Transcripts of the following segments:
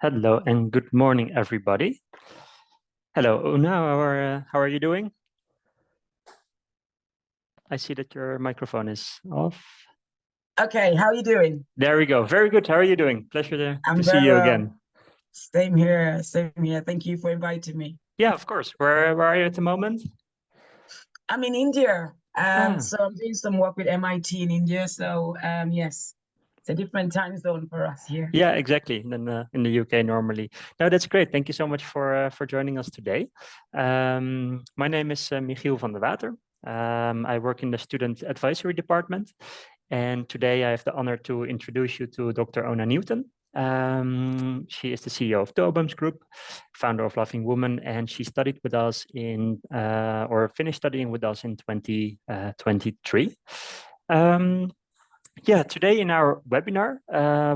Hello and good morning, everybody. Hello, Una. How are you doing? I see that your microphone is off. Okay, how are you doing? There we go. Very good. How are you doing? Pleasure to I'm see very you well. again. Same here, same here. Thank you for inviting me. Yeah, of course. Where are you at the moment? I'm in India. Ah, So I'm doing some work with MIT in India. So yes, it's a different time zone for us here. yeah, exactly. Than in the UK normally. No, that's great. Thank you so much for joining us today. My name is Michiel van der Water. I work in the student advisory department. And today I have the honor to introduce you to Dr. Ona Newton. She is the CEO of Tobams Group, founder of Loving Woman, and she studied with us or finished studying with us in 2023. Yeah, today in our webinar,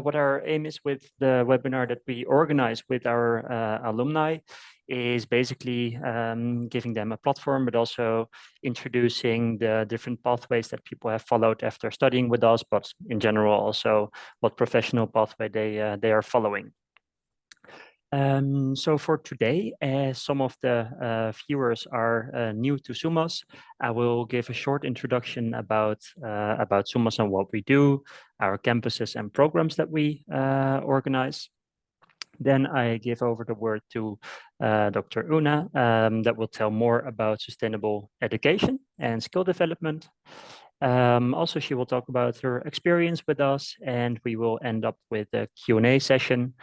what our aim is with the webinar that we organize with our alumni is basically giving them a platform, but also introducing the different pathways that people have followed after studying with us, but in general also what professional pathway they are following. So for today, as some of the viewers are new to SUMAS, I will give a short introduction about SUMAS and what we do, our campuses and programs that we organize. Then I give over the word to Dr. Una that will tell more about sustainable education and skill development. Also, she will talk about her experience with us, and we will end up with a Q&A session.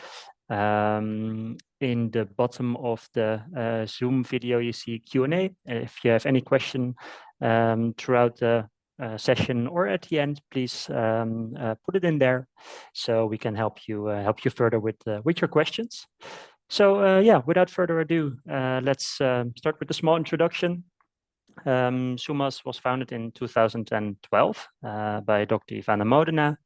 In the bottom of the Zoom video, you see Q&A. If you have any question throughout the session or at the end, please put it in there so we can help you further with your questions. So yeah, without further ado, let's start with a small introduction. SUMAS was founded in 2012 by Dr. Ivana Modena.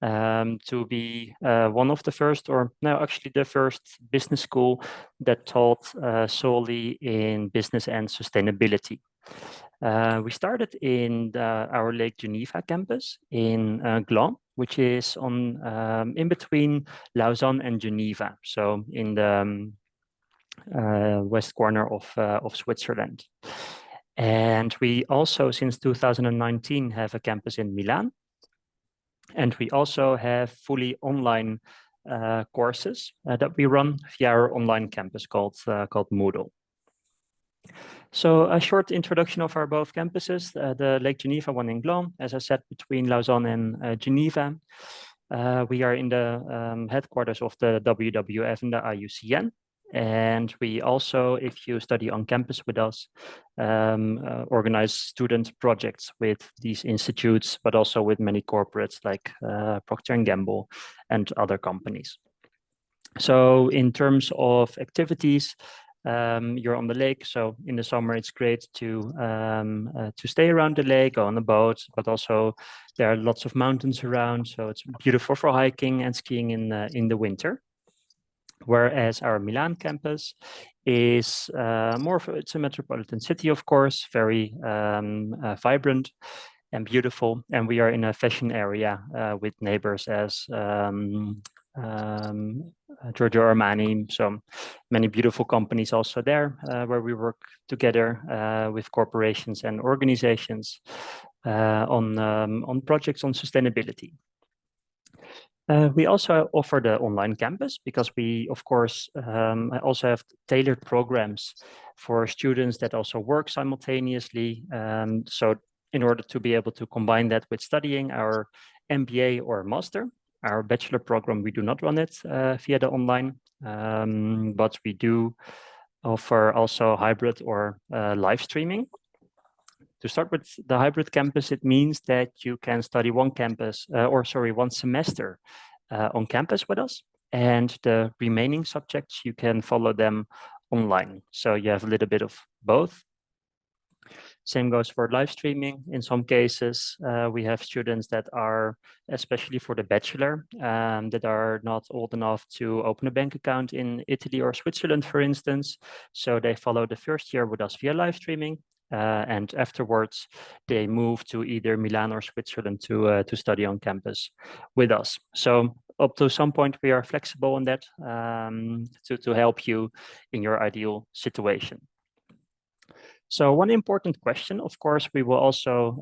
To be one of the first, or no, actually the first business school that taught solely in business and sustainability. We started in our Lake Geneva campus in Gland, which is on in between Lausanne and Geneva, so in the west corner of Switzerland. And we also, since 2019, have a campus in Milan. And we also have fully online courses that we run via our online campus called Moodle. So a short introduction of our both campuses, the Lake Geneva one in Gland, as I said, between Lausanne and Geneva. We are in the headquarters of the WWF and the IUCN. And we also, if you study on campus with us, organize student projects with these institutes, but also with many corporates like Procter & Gamble and other companies. So in terms of activities, you're on the lake, so in the summer it's great to stay around the lake, go on a boat, but also there are lots of mountains around, so it's beautiful for hiking and skiing in the winter. Whereas our Milan campus is it's a metropolitan city, of course, very vibrant and beautiful. And we are in a fashion area with neighbors as Giorgio Armani, so many beautiful companies also there where we work together with corporations and organizations on projects on sustainability. We also offer the online campus because we, of course, also have tailored programs for students that also work simultaneously. So in order to be able to combine that with studying our MBA or master, our bachelor program, we do not run it via the online, but we do offer also hybrid or live streaming. To start with the hybrid campus, it means that you can study one semester on campus with us, and the remaining subjects, you can follow them online. So you have a little bit of both. Same goes for live streaming. In some cases, we have students that are, especially for the bachelor, that are not old enough to open a bank account in Italy or Switzerland, for instance. So they follow the first year with us via live streaming. And afterwards, they move to either Milan or Switzerland to study on campus with us. So up to some point, we are flexible on that to help you in your ideal situation. So one important question, of course, we will also,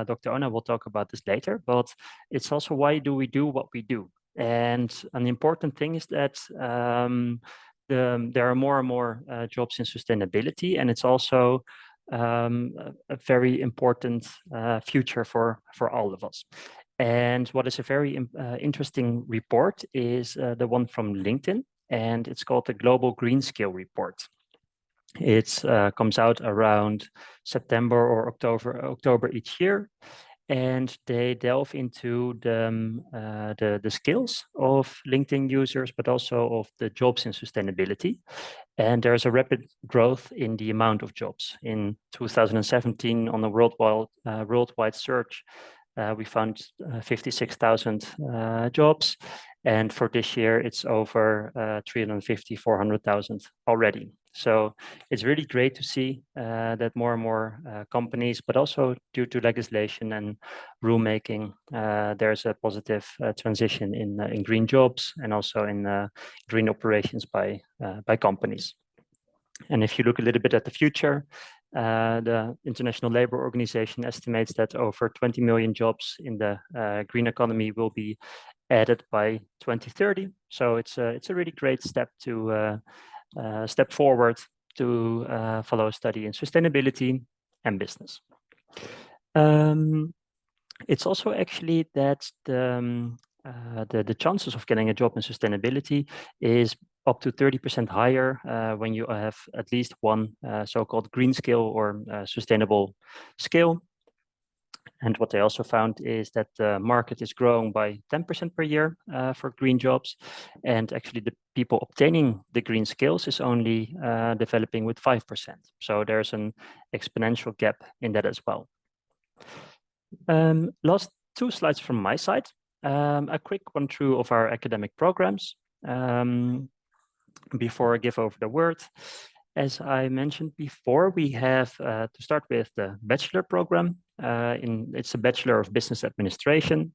Dr. Ona will talk about this later, but it's also why do we do what we do? And an important thing is that there are more and more jobs in sustainability, and it's also a very important future for all of us. And what is a very interesting report is the one from LinkedIn, and it's called the Global Green Scale Report. It comes out around September or October each year, and they delve into the skills of LinkedIn users, but also of the jobs in sustainability. And there's a rapid growth in the amount of jobs. In 2017, on a worldwide search, we found 56,000 jobs. And for this year, it's over 350, 400,000 already. So it's really great to see that more and more companies, but also due to legislation and rulemaking, there's a positive transition in green jobs and also in green operations by companies. And if you look a little bit at the future, the International Labour Organization estimates that over 20 million jobs in the green economy will be added by 2030. So it's a really great step to step forward to follow a study in sustainability and business. It's also actually that the chances of getting a job in sustainability is up to 30% higher when you have at least one so-called green skill or sustainable skill. And what they also found is that the market is growing by 10% per year for green jobs. And actually the people obtaining the green skills is only developing with 5%. So there's an exponential gap in that as well. Last two slides from my side. A quick run through of our academic programs before I give over the word. As I mentioned before, we have to start with the bachelor program. It's a Bachelor of Business Administration.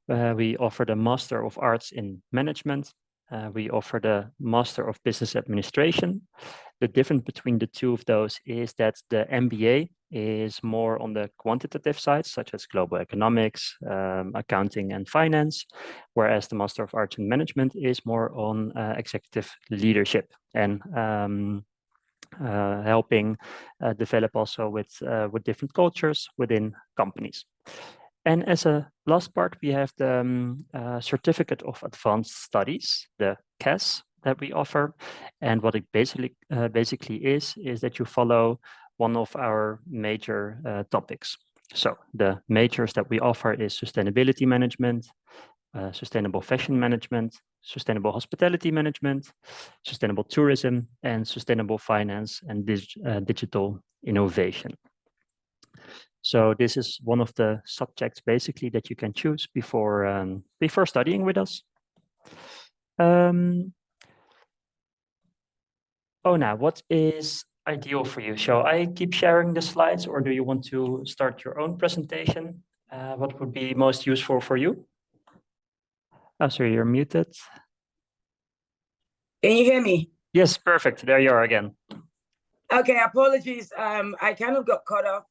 We offer the Master of Arts in Management. We offer the Master of Business Administration. The difference between the two of those is that the MBA is more on the quantitative side, such as global economics, accounting, and finance, whereas the Master of Arts in Management is more on executive leadership and helping develop also with different cultures within companies. And as a last part, we have the Certificate of Advanced Studies, the CAS, that we offer. And what it basically is that you follow one of our major topics. So the majors that we offer is sustainability management, sustainable fashion management, sustainable hospitality management, sustainable tourism, and sustainable finance and digital innovation. So this is one of the subjects basically that you can choose before studying with us. Ona, what is ideal for you? Shall I keep sharing the slides, or do you want to start your own presentation? What would be most useful for you? Oh, sorry, you're muted. Can you hear me? Yes, perfect. There you are again. Okay, apologies. I kind of got cut off.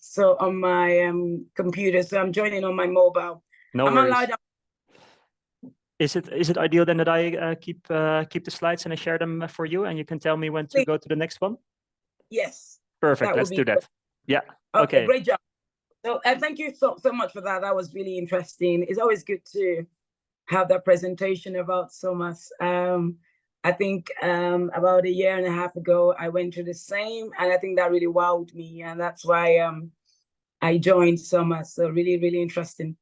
So on my computer, so I'm joining on my mobile. No worries. Is it ideal then that I keep the slides and I share them for you, and you can tell me when to go to the next one? Yes. Perfect. Let's do that. Yeah. Okay. Great job. So thank you so much for that. That was really interesting. It's always good to have that presentation about SUMAS. I think about a year and a half ago, I went through the same, and I think that really wowed me, and that's why I joined SUMAS. So really, really interesting.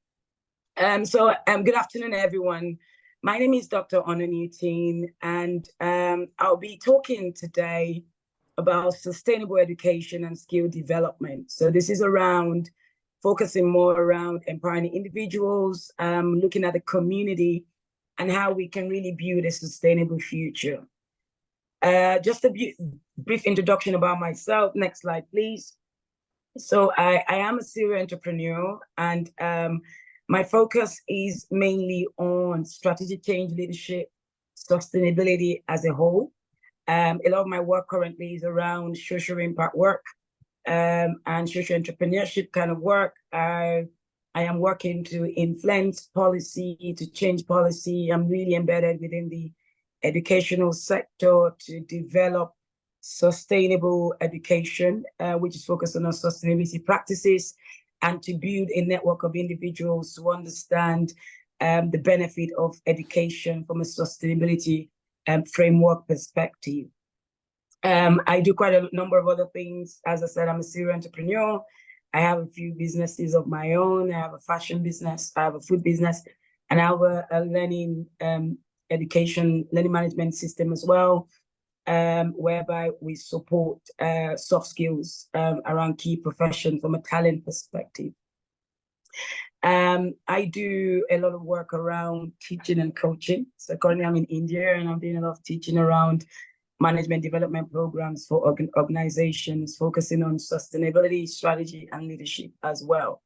So good afternoon, everyone. My name is Dr. Ona Newton, and I'll be talking today about sustainable education and skill development. So this is around focusing more around empowering individuals, looking at the community, and how we can really build a sustainable future. Just a brief introduction about myself. Next slide, please. So I am a serial entrepreneur, and My focus is mainly on strategic change, leadership, sustainability as a whole. A lot of my work currently is around social impact work and social entrepreneurship kind of work. I am working to influence policy, to change policy. I'm really embedded within the educational sector to develop sustainable education, which is focused on sustainability practices, and to build a network of individuals to understand the benefit of education from a sustainability framework perspective. I do quite a number of other things. As I said, I'm a serial entrepreneur. I have a few businesses of my own. I have a fashion business, I have a food business, and I have a learning education, learning management system as well, whereby we support soft skills around key professions from a talent perspective. I do a lot of work around teaching and coaching. So currently I'm in India and I'm doing a lot of teaching around management development programs for organizations, focusing on sustainability, strategy, and leadership as well.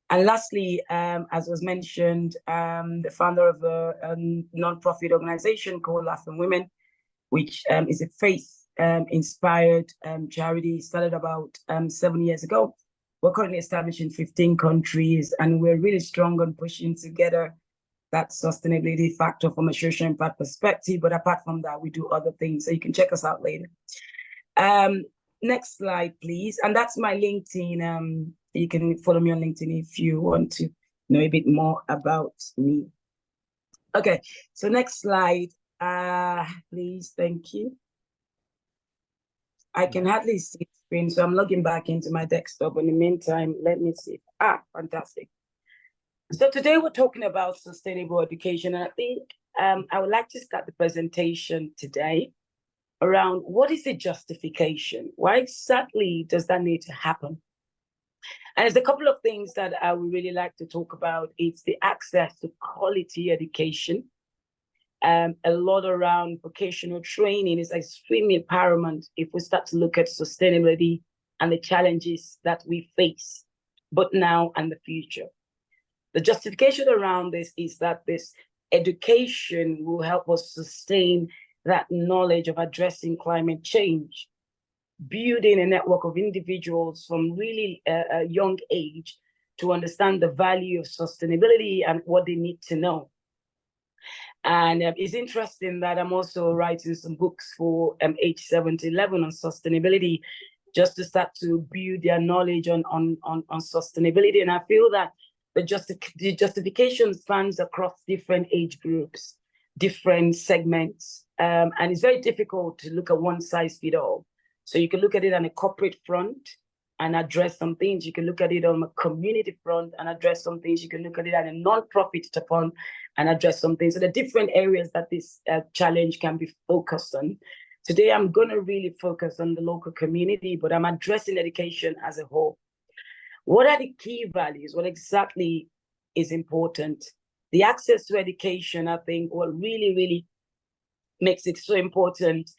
And lastly, as was mentioned, the founder of a non-profit organization called Laughing Women, which is a faith-inspired charity, started about 7 years ago. We're currently established in 15 countries, and we're really strong on pushing together that sustainability factor from a social impact perspective. But apart from that, we do other things. So you can check us out later. Next slide, please. And that's my LinkedIn. You can follow me on LinkedIn if you want to know a bit more about me. Okay, so next slide, please. Thank you. I can hardly see the screen, so I'm logging back into my desktop. In the meantime, let me see. Fantastic. So today we're talking about sustainable education, and I think I would like to start the presentation today around what is the justification? Why exactly does that need to happen? And there's a couple of things that I would really like to talk about. It's the access to quality education. A lot around vocational training is extremely paramount if we start to look at sustainability and the challenges that we face, both now and the future. The justification around this is that this education will help us sustain that knowledge of addressing climate change, building a network of individuals from really a young age to understand the value of sustainability and what they need to know. And it's interesting that I'm also writing some books for age 7 to 11 on sustainability, just to start to build their knowledge on sustainability. And I feel that the justification spans across different age groups, different segments, and it's very difficult to look at one size fits all. So you can look at it on a corporate front and address some things. You can look at it on a community front and address some things. You can look at it on a non-profit front and address some things. So the different areas that this challenge can be focused on. Today, I'm going to really focus on the local community, but I'm addressing education as a whole. What are the key values? What exactly is important? The access to education, I think, what really, really makes it so important.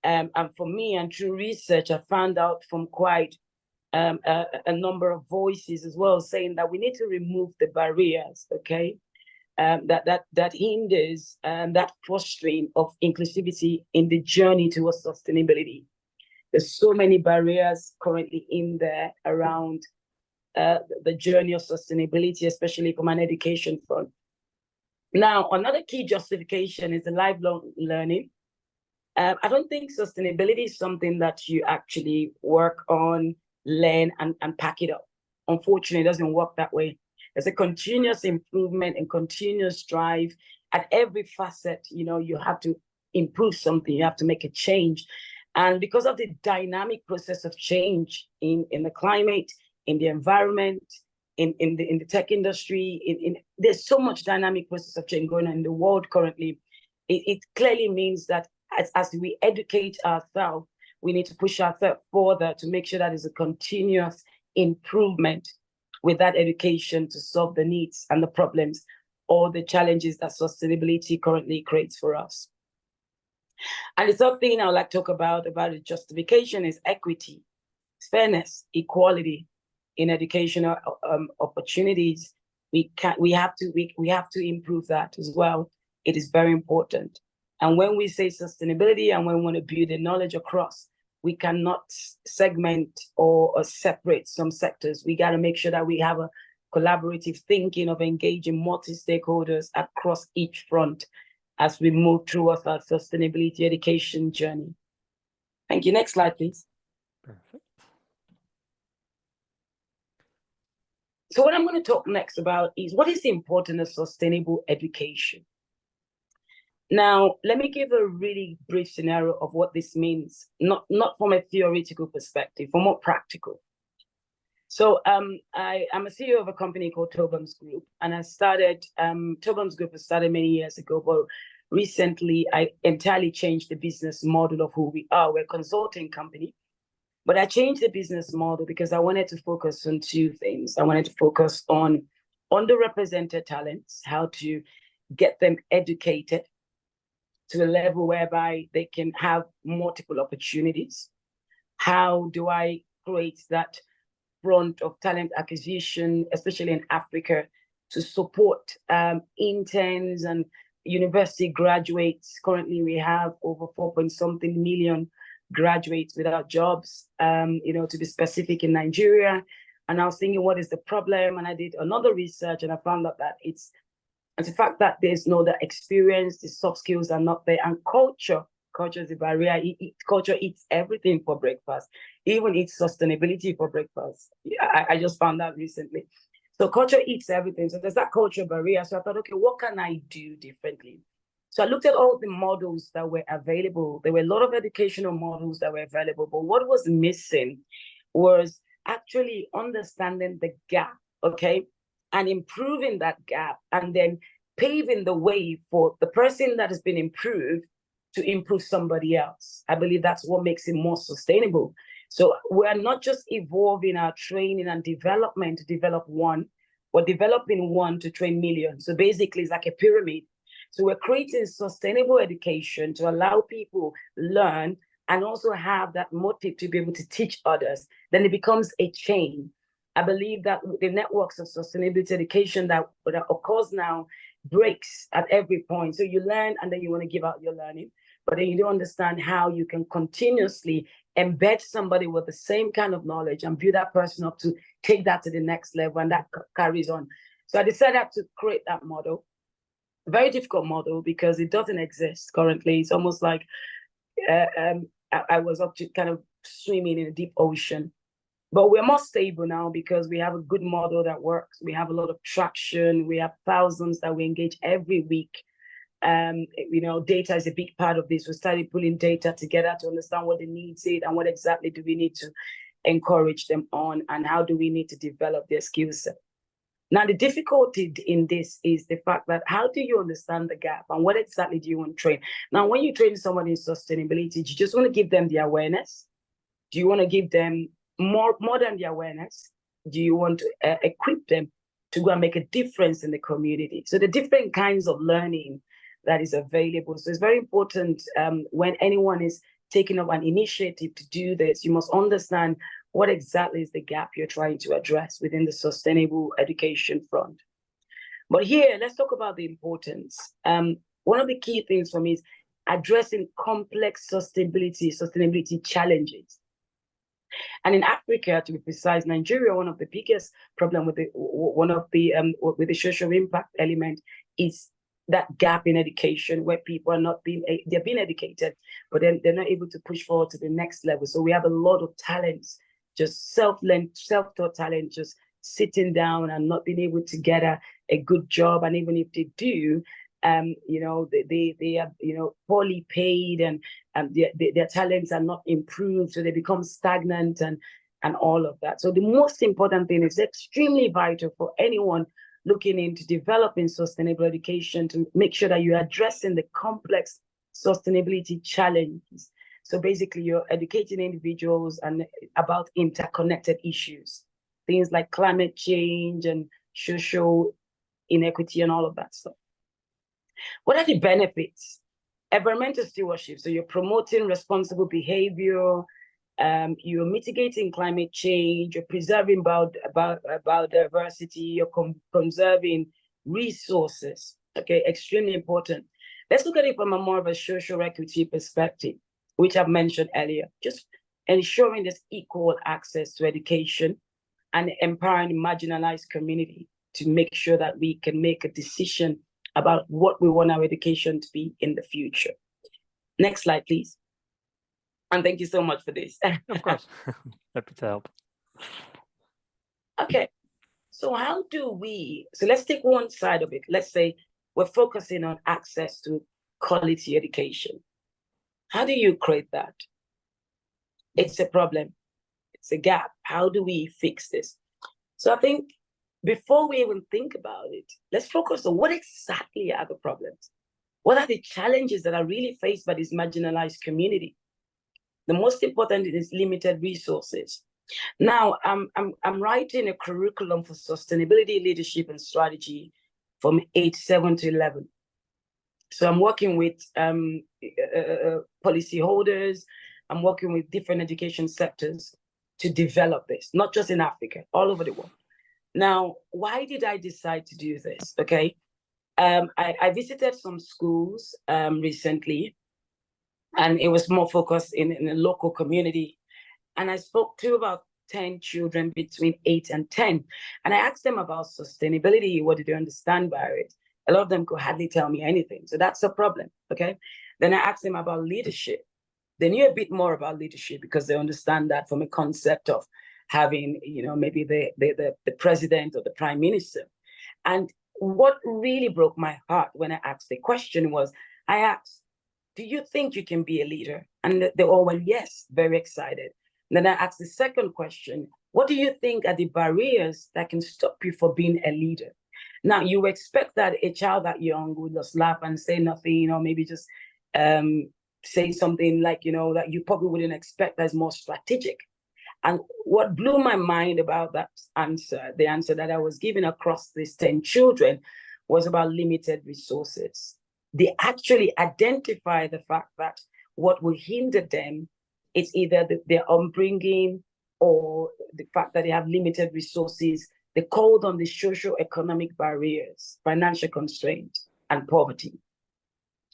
And for me, and through research, I found out from quite a number of voices as well, saying that we need to remove the barriers, okay? That hinders that fostering of inclusivity in the journey towards sustainability. There's so many barriers currently in there around the journey of sustainability, especially from an education front. Now, another key justification is the lifelong learning. I don't think sustainability is something that you actually work on, learn, and pack it up. Unfortunately, it doesn't work that way. There's a continuous improvement and continuous drive at every facet. You know, you have to improve something, you have to make a change. And because of the dynamic process of change in the climate, in the environment, in the tech industry, there's so much dynamic process of change going on in the world currently. It clearly means that as we educate ourselves, we need to push ourselves further to make sure that there's a continuous improvement with that education to solve the needs and the problems or the challenges that sustainability currently creates for us. And the third thing I would like to talk about the justification is equity, fairness, equality in educational opportunities. we have to improve that as well. It is very important. And when we say sustainability and when we want to build the knowledge across, we cannot segment or separate some sectors. We got to make sure that we have a collaborative thinking of engaging multi-stakeholders across each front as we move towards our sustainability education journey. Thank you. Next slide, please. Perfect. So what I'm going to talk next about is what is the importance of sustainable education. Now, let me give a really brief scenario of what this means, not from a theoretical perspective, from more practical. So I'm a CEO of a company called Tobams Group, and I started, Tobams Group was started many years ago, but recently I entirely changed the business model of who we are. We're a consulting company, but I changed the business model because I wanted to focus on two things. I wanted to focus on underrepresented talents, how to get them educated to a level whereby they can have multiple opportunities. How do I create that front of talent acquisition, especially in Africa, to support interns and university graduates? Currently, we have over 4-point-something million graduates without jobs, to be specific, in Nigeria. And I was thinking, what is the problem? And I did another research and I found out that it's the fact that there's no that experience, the soft skills are not there, and culture is a barrier. Culture eats everything for breakfast, even eats sustainability for breakfast. I just found that recently. So culture eats everything. So there's that culture barrier. So I thought, okay, what can I do differently? So I looked at all the models that were available. There were a lot of educational models that were available, but what was missing was actually understanding the gap, okay? And improving that gap, and then paving the way for the person that has been improved to improve somebody else. I believe that's what makes it more sustainable. So we're not just evolving our training and development to develop one, we're developing one to train millions. So basically it's like a pyramid. So we're creating sustainable education to allow people learn and also have that motive to be able to teach others. Then it becomes a chain. I believe that the networks of sustainability education that of course now breaks at every point. So you learn and then you want to give out your learning, but then you don't understand how you can continuously embed somebody with the same kind of knowledge and build that person up to take that to the next level, and that carries on. So I decided to create that model. A very difficult model because it doesn't exist currently. It's almost like I was up to kind of swimming in a deep ocean. But we're more stable now because we have a good model that works. We have a lot of traction. We have thousands that we engage every week. Data is a big part of this. We started pulling data together to understand what the needs is and what exactly do we need to encourage them on, and how do we need to develop their skill set. Now, the difficulty in this is the fact that how do you understand the gap and what exactly do you want to train? Now, when you train someone in sustainability, do you just want to give them the awareness? Do you want to give them more than the awareness? Do you want to equip them to go and make a difference in the community? So the different kinds of learning that is available. So it's very important when anyone is taking up an initiative to do this, you must understand what exactly is the gap you're trying to address within the sustainable education front. But here, let's talk about the importance. One of the key things for me is addressing complex sustainability challenges. And in Africa, to be precise, Nigeria, one of the biggest problem with the social impact element is that gap in education, where people are they're being educated, but then they're not able to push forward to the next level. So we have a lot of talents, just self-taught talent, just sitting down and not being able to get a good job. And even if they do, they are poorly paid, and their talents are not improved, so they become stagnant and all of that. So the most important thing is extremely vital for anyone looking into developing sustainable education to make sure that you're addressing the complex sustainability challenges. So basically, you're educating individuals and about interconnected issues, things like climate change and social inequity and all of that stuff. What are the benefits? Environmental stewardship. So you're promoting responsible behavior, you're mitigating climate change, you're preserving biodiversity, you're conserving resources. Okay, extremely important. Let's look at it from a more of a social equity perspective, which I've mentioned earlier. Just ensuring there's equal access to education and empowering marginalized community to make sure that we can make a decision about what we want our education to be in the future. Next slide, please. And thank you so much for this. Of course, happy to help. Okay, so how do we, so let's take one side of it. Let's say we're focusing on access to quality education. How do you create that? It's a problem. It's a gap. How do we fix this? So I think before we even think about it, let's focus on what exactly are the problems? What are the challenges that are really faced by this marginalized community? The most important is limited resources. Now, I'm writing a curriculum for sustainability, leadership, and strategy from age 7 to 11. So I'm working with policyholders. I'm working with different education sectors to develop this, not just in Africa, all over the world. Now, why did I decide to do this? Okay, I visited some schools recently, and it was more focused in a local community. And I spoke to about 10 children between 8 and 10. And I asked them about sustainability. What did they understand by it? A lot of them could hardly tell me anything. So that's a problem, okay? Then I asked them about leadership. They knew a bit more about leadership because they understand that from a concept of having, you know, maybe the president or the prime minister. And what really broke my heart when I asked the question was, I asked, do you think you can be a leader? And they all went, yes, very excited. And then I asked the second question, what do you think are the barriers that can stop you from being a leader? Now, you expect that a child that young would just laugh and say nothing, or maybe just say something like, you know, that you probably wouldn't expect as more strategic. And what blew my mind about that answer, the answer that I was given across these 10 children, was about limited resources. They actually identify the fact that what will hinder them is either their upbringing or the fact that they have limited resources. They called on the socio-economic barriers, financial constraints, and poverty.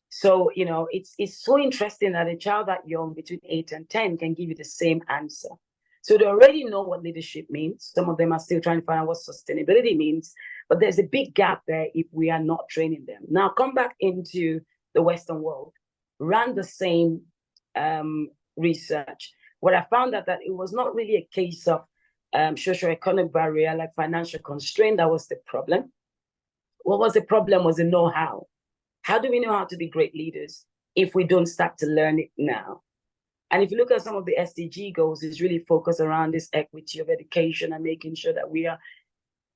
So, you know, it's so interesting that a child that young, between 8 and 10, can give you the same answer. So they already know what leadership means. Some of them are still trying to find out what sustainability means, but there's a big gap there if we are not training them. Now, come back into the Western world, ran the same research. What I found out that it was not really a case of socio-economic barrier like financial constraint that was the problem. What was the problem was the know-how. How do we know how to be great leaders if we don't start to learn it now? And if you look at some of the SDG goals, it's really focused around this equity of education and making sure that we are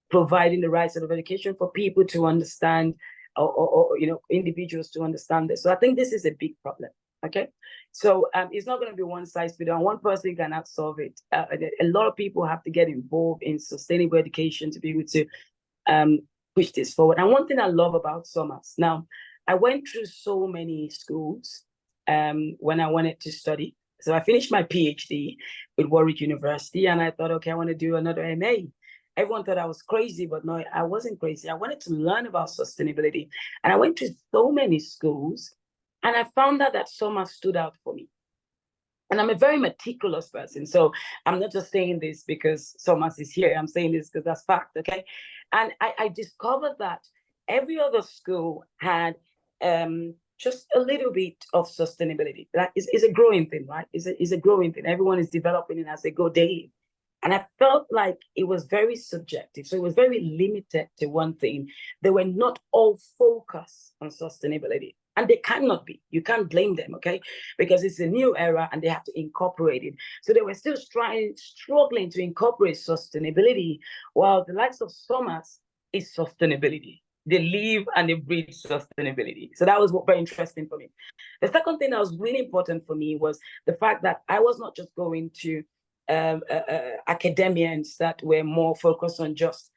providing the right sort of education for people to understand, or you know, individuals to understand this. So I think this is a big problem. Okay, so it's not going to be one size fits all. One person cannot solve it. A lot of people have to get involved in sustainable education to be able to push this forward. And one thing I love about SUMAS, now I went through so many schools when I wanted to study. So I finished my PhD with Warwick University, and I thought, okay, I want to do another MA. Everyone thought I was crazy, but no, I wasn't crazy. I wanted to learn about sustainability. And I went to so many schools, and I found out that SUMAS stood out for me. And I'm a very meticulous person. So I'm not just saying this because SUMAS is here. I'm saying this because that's fact, okay? And I discovered that every other school had just a little bit of sustainability. That is a growing thing, right? It's a growing thing. Everyone is developing it as they go daily. And I felt like it was very subjective. So it was very limited to one thing. They were not all focused on sustainability. And they cannot be. You can't blame them, okay? Because it's a new era and they have to incorporate it. So they were still struggling to incorporate sustainability, while the likes of SUMAS is sustainability. They live and they breathe sustainability. So that was very interesting for me. The second thing that was really important for me was the fact that I was not just going to academians that were more focused on just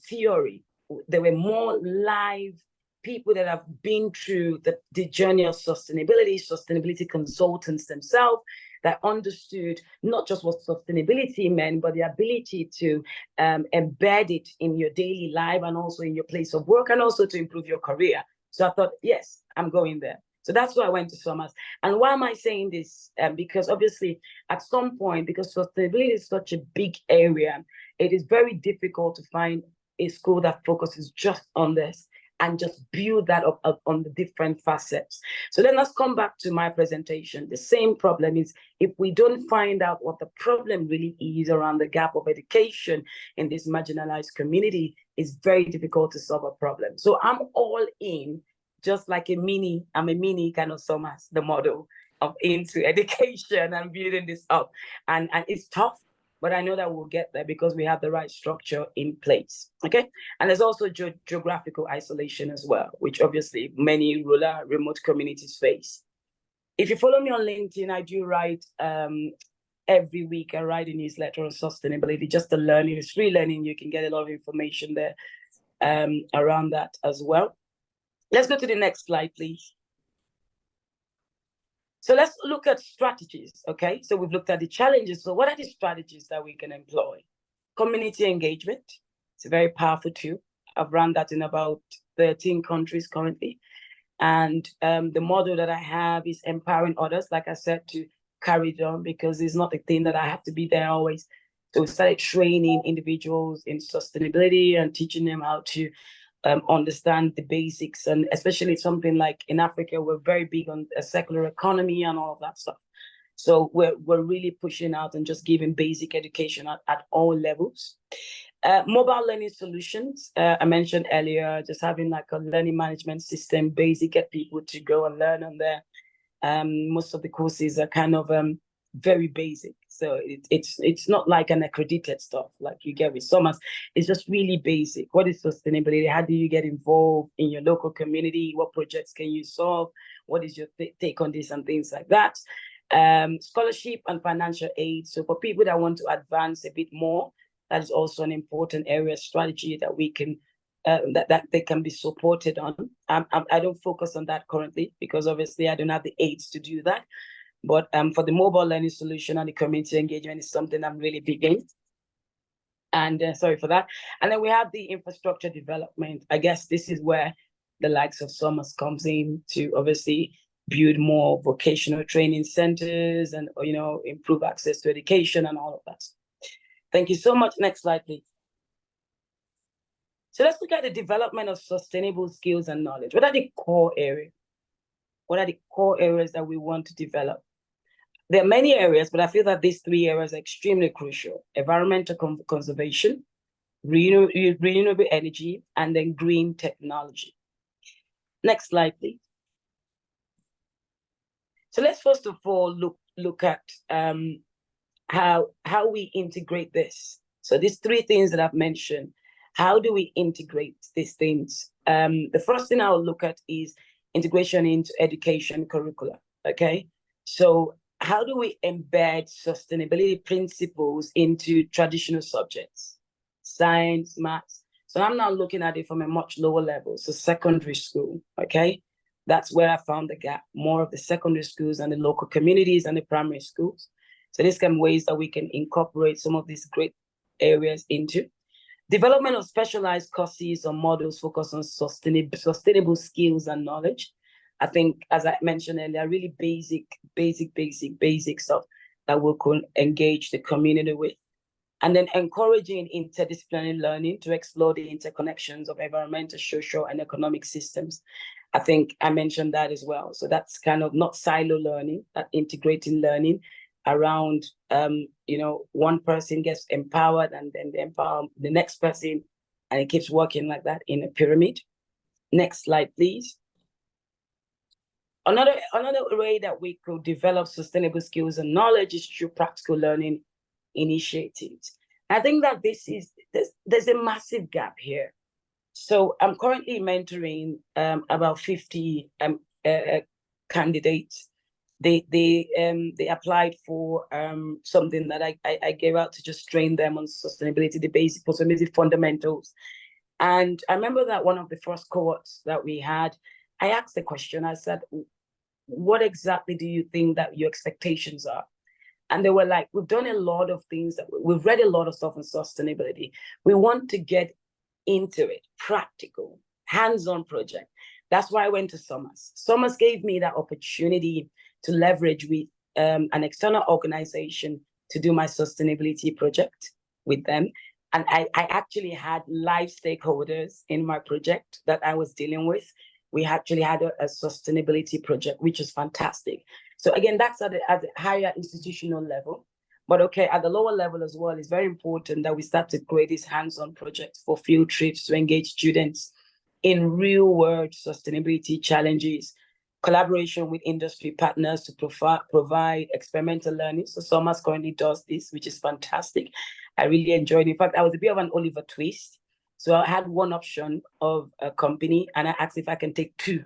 theory. There were more live people that have been through the journey of sustainability consultants themselves that understood not just what sustainability meant, but the ability to embed it in your daily life and also in your place of work and also to improve your career. So I thought, yes, I'm going there. So that's why I went to SUMAS. And why am I saying this? Because obviously, at some point, because sustainability is such a big area, it is very difficult to find a school that focuses just on this and just build that up on the different facets. So then let's come back to my presentation. The same problem is if we don't find out what the problem really is around the gap of education in this marginalized community, it's very difficult to solve a problem. So I'm all in, just like I'm a mini kind of SUMAS, the model of into education and building this up. And it's tough, but I know that we'll get there because we have the right structure in place, okay? And there's also geographical isolation as well, which obviously many rural, remote communities face. If you follow me on LinkedIn, I do write every week, I write a newsletter on sustainability, just the learning, it's free learning. You can get a lot of information there around that as well. Let's go to the next slide, please. So let's look at strategies, okay? So we've looked at the challenges. So what are the strategies that we can employ? Community engagement. It's a very powerful tool. I've run that in about 13 countries currently. And the model that I have is empowering others, like I said, to carry it on because it's not a thing that I have to be there always. So we started training individuals in sustainability and teaching them how to understand the basics, and especially something like in Africa, we're very big on a secular economy and all of that stuff. So we're really pushing out and just giving basic education at all levels. Mobile learning solutions, I mentioned earlier, just having like a learning management system, basic, get people to go and learn on there. Most of the courses are kind of very basic. So it's not like an accredited stuff like you get with SUMAS. It's just really basic. What is sustainability? How do you get involved in your local community? What projects can you solve? What is your take on this and things like that? Scholarship and financial aid. So for people that want to advance a bit more, that is also an important area strategy that we can that they can be supported on. I don't focus on that currently because obviously I don't have the aids to do that. But for the mobile learning solution and the community engagement is something I'm really big in. And sorry for that. And then we have the infrastructure development. I guess this is where the likes of SUMAS comes in to obviously build more vocational training centers and, you know, improve access to education and all of that. Thank you so much. Next slide, please. So let's look at the development of sustainable skills and knowledge. What are the core areas? What are the core areas that we want to develop? There are many areas, but I feel that these three areas are extremely crucial: environmental conservation, renewable energy, and then green technology. Next slide, please. So let's first of all look at how we integrate this. So these three things that I've mentioned, how do we integrate these things? The first thing I'll look at is integration into education curricula, okay? So how do we embed sustainability principles into traditional subjects, science, maths? So I'm now looking at it from a much lower level, so secondary school, okay? That's where I found the gap, more of the secondary schools and the local communities and the primary schools. So these can ways that we can incorporate some of these great areas into. Development of specialized courses or models focused on sustainable skills and knowledge. I think, as I mentioned earlier, really basic stuff that we could engage the community with. And then encouraging interdisciplinary learning to explore the interconnections of environmental, social, and economic systems. I think I mentioned that as well. So that's kind of not silo learning, that integrating learning around, you know, one person gets empowered and then they empower the next person, and it keeps working like that in a pyramid. Next slide, please. Another way that we could develop sustainable skills and knowledge is through practical learning initiatives. I think that there's a massive gap here. So I'm currently mentoring about 50 candidates. They applied for something that I gave out to just train them on sustainability, the basic sustainability fundamentals. And I remember that one of the first cohorts that we had, I asked the question, I said, what exactly do you think that your expectations are? And they were like, we've done a lot of things, we've read a lot of stuff on sustainability. We want to get into it, practical, hands-on project. That's why I went to SUMAS. SUMAS gave me that opportunity to leverage with an external organization to do my sustainability project with them. And I actually had live stakeholders in my project that I was dealing with. We actually had a sustainability project, which is fantastic. So again, that's at the higher institutional level. But okay, at the lower level as well, it's very important that we start to create these hands-on projects for field trips to engage students in real-world sustainability challenges, collaboration with industry partners to provide experimental learning. So SUMAS currently does this, which is fantastic. I really enjoyed it. In fact, I was a bit of an Oliver Twist. So I had one option of a company, and I asked if I can take two.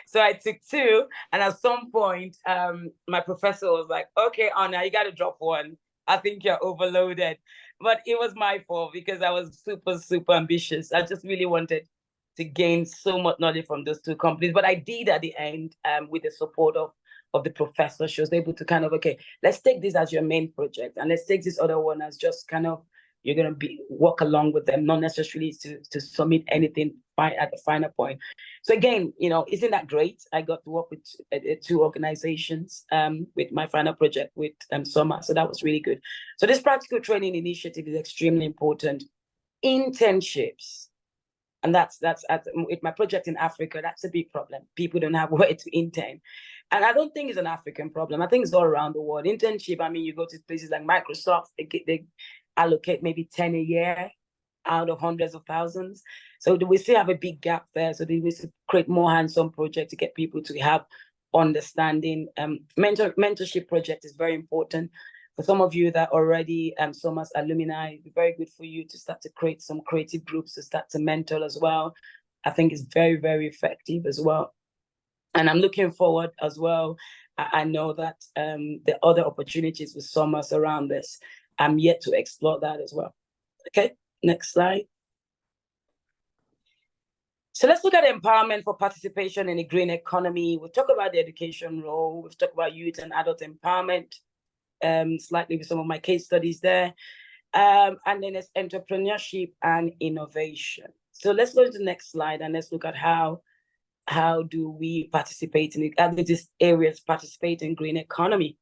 So I took two, and at some point, my professor was like, okay, Ona, you got to drop one. I think you're overloaded. But it was my fault because I was super, super ambitious. I just really wanted to gain so much knowledge from those two companies. But I did at the end with the support of the professor. She was able to kind of, okay, let's take this as your main project, and let's take this other one as just kind of, you're going to work along with them, not necessarily to submit anything at the final point. So again, isn't that great? I got to work with two organizations with my final project with SUMAS. So that was really good. So this practical training initiative is extremely important. Internships. And that's with my project in Africa, that's a big problem. People don't have where to intern. And I don't think it's an African problem. I think it's all around the world. Internship, I mean, you go to places like Microsoft, they allocate maybe 10 a year out of hundreds of thousands. So we still have a big gap there. So we should create more hands-on projects to get people to have understanding. Mentorship project is very important. For some of you that already SUMAS alumni, it'd be very good for you to start to create some creative groups to start to mentor as well. I think it's very, very effective as well. And I'm looking forward as well. I know that the other opportunities with SUMAS around this, I'm yet to explore that as well. Okay, next slide. So let's look at empowerment for participation in the green economy. We'll talk about the education role. We've talked about youth and adult empowerment, slightly with some of my case studies there. And then there's entrepreneurship and innovation. So let's go to the next slide and let's look at how do we participate in these areas, participate in green economy.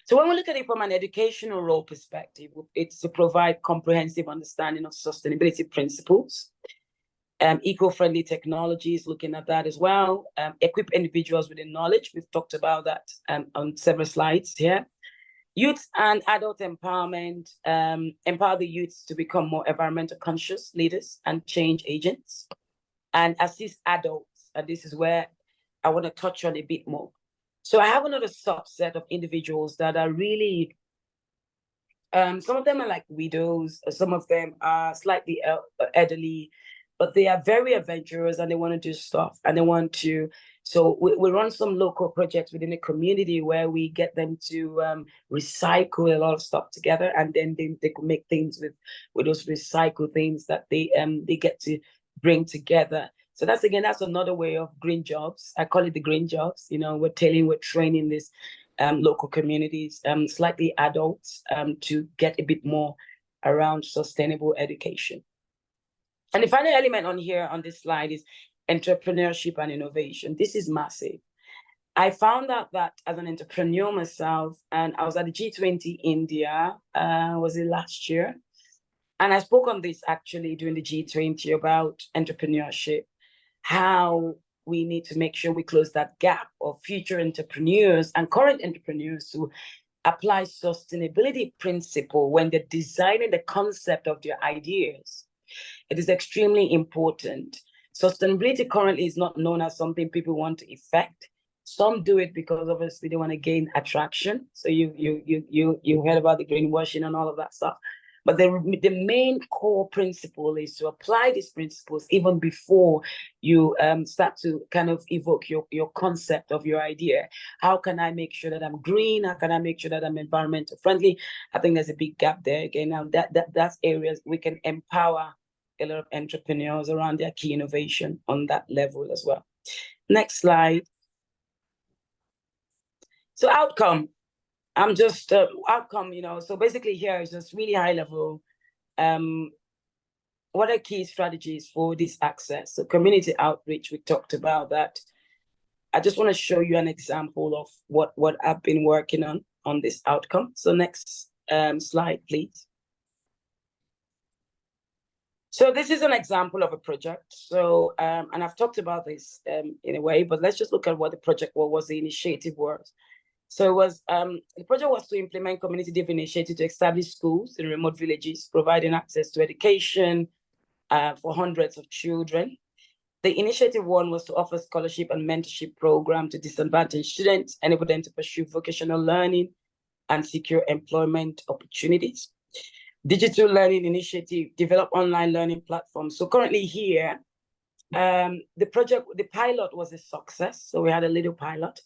So when we look at it from an educational role perspective, it's to provide comprehensive understanding of sustainability principles, eco-friendly technologies, looking at that as well, equip individuals with the knowledge. We've talked about that on several slides here. Youth and adult empowerment, empower the youth to become more environmental conscious leaders and change agents, and assist adults. And this is where I want to touch on a bit more. So I have another subset of individuals that are really, some of them are like widows, some of them are slightly elderly, but they are very adventurous and they want to do stuff and they want to, so we run some local projects within the community where we get them to recycle a lot of stuff together, and then they could make things with those recycled things that they get to bring together. So that's another way of green jobs. I call it the green jobs. We're training these local communities, slightly adults, to get a bit more around sustainable education. And the final element on here on this slide is entrepreneurship and innovation. This is massive. I found out that as an entrepreneur myself, and I was at the G20 India, was it last year? And I spoke on this actually during the G20 about entrepreneurship, how we need to make sure we close that gap of future entrepreneurs and current entrepreneurs to apply sustainability principle when they're designing the concept of their ideas. It is extremely important. Sustainability currently is not known as something people want to effect. Some do it because obviously they want to gain attraction. So you heard about the greenwashing and all of that stuff. But the main core principle is to apply these principles even before you start to kind of evoke your concept of your idea. How can I make sure that I'm green? How can I make sure that I'm environmental friendly? I think there's a big gap there. Again, now that's areas we can empower a lot of entrepreneurs around their key innovation on that level as well. Next slide. So outcome, I'm just outcome, so basically here is just really high level. What are key strategies for this access? So community outreach, we talked about that. I just want to show you an example of what I've been working on this outcome. So next slide, please. So this is an example of a project. So, and I've talked about this in a way, but let's just look at what the project was the initiative was. So it was, the project was to implement community-driven initiative to establish schools in remote villages, providing access to education for hundreds of children. The initiative one was to offer scholarship and mentorship program to disadvantaged students, enable them to pursue vocational learning and secure employment opportunities. Digital learning initiative, develop online learning platforms. So currently here, the pilot was a success. So we had a little pilot.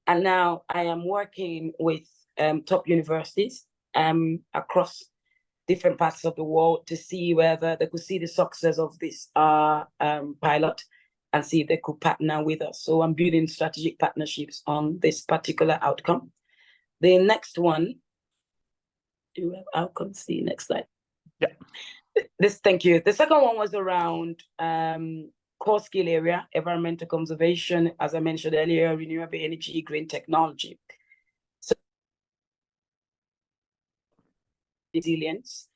And now I am working with top universities across different parts of the world to see whether they could see the success of this pilot and see if they could partner with us. So I'm building strategic partnerships on this particular outcome. The next one, do we have outcomes? See, next slide. Yeah. Thank you. The second one was around core skill area, environmental conservation, as I mentioned earlier, renewable energy, green technology. So resilience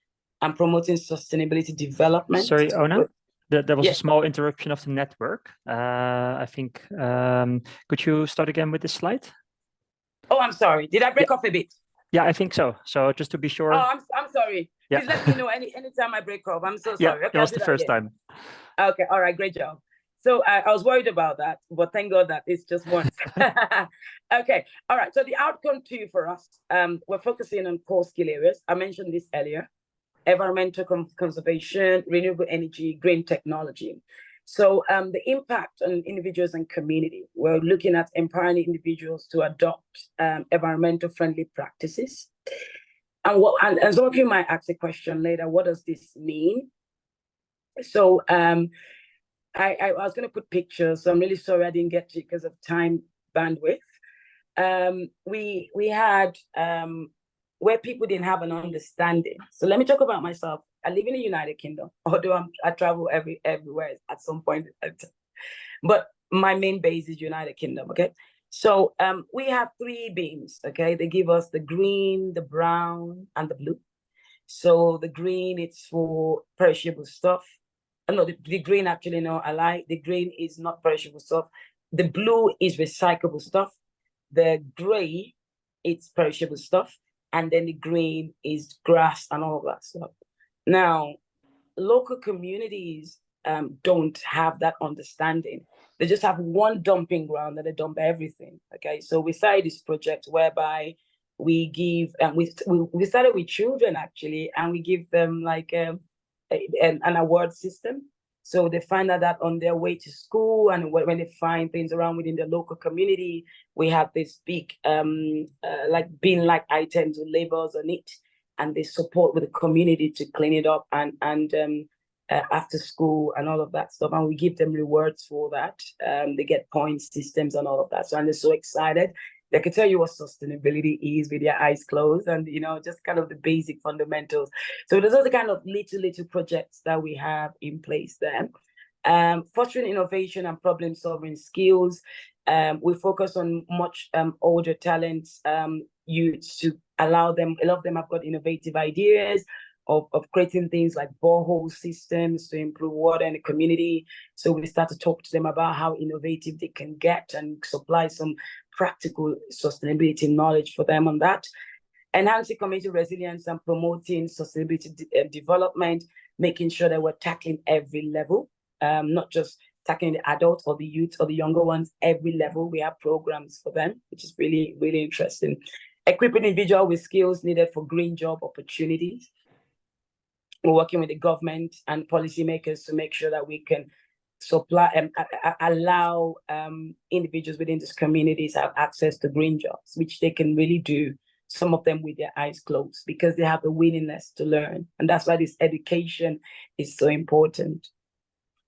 and promoting sustainability development. Sorry, Ona, there was Yeah. a small interruption of the network. I think, could you start again with this slide? Oh, I'm sorry. Did I break off a bit? Yeah, I think so. So just to be sure. Oh, I'm sorry. Yeah. Please let me know anytime I break off. I'm so sorry. Yeah, Okay, it was the first time. Okay, all right, great job. So I was worried about that, but thank God that it's just once. Okay, all right. So the outcome 2 for us, we're focusing on core skill areas. I mentioned this earlier: environmental conservation, renewable energy, green technology. So the impact on individuals and community, we're looking at empowering individuals to adopt environmental friendly practices. And some of you might ask the question later, what does this mean? So I was going to put pictures, so I'm really sorry I didn't get to because of time bandwidth. We had where people didn't have an understanding. So let me talk about myself. I live in the United Kingdom, although I travel everywhere at some point. But my main base is United Kingdom, okay? So we have 3 beams, okay? They give us the green, the brown, and the blue. So the green, it's for perishable stuff. No, the green actually, no, I lie. The green is not perishable stuff. The blue is recyclable stuff. The gray, it's perishable stuff. And then the green is grass and all of that stuff. Now, local communities don't have that understanding. They just have one dumping ground that they dump everything. Okay, so we started this project whereby we give, we started with children actually, and we give them like an award system. So they find out that on their way to school, and when they find things around within the local community, we have this big like bin-like items with labels on it, and they support with the community to clean it up and after school and all of that stuff. And we give them rewards for that. They get points systems and all of that. So I'm just so excited. They can tell you what sustainability is with their eyes closed, and just kind of the basic fundamentals. So those are the kind of little projects that we have in place there. Fostering innovation and problem solving skills. We focus on much older talents, youths, to allow them. A lot of them have got innovative ideas of creating things like borehole systems to improve water in the community. So we start to talk to them about how innovative they can get and supply some practical sustainability knowledge for them on that. Enhancing community resilience and promoting sustainability development, making sure that we're tackling every level, not just tackling the adults or the youth or the younger ones, every level. We have programs for them, which is really, really interesting. Equipping individuals with skills needed for green job opportunities. We're working with the government and policymakers to make sure that we can supply and allow individuals within these communities have access to green jobs, which they can really do, some of them with their eyes closed, because they have the willingness to learn. And that's why this education is so important.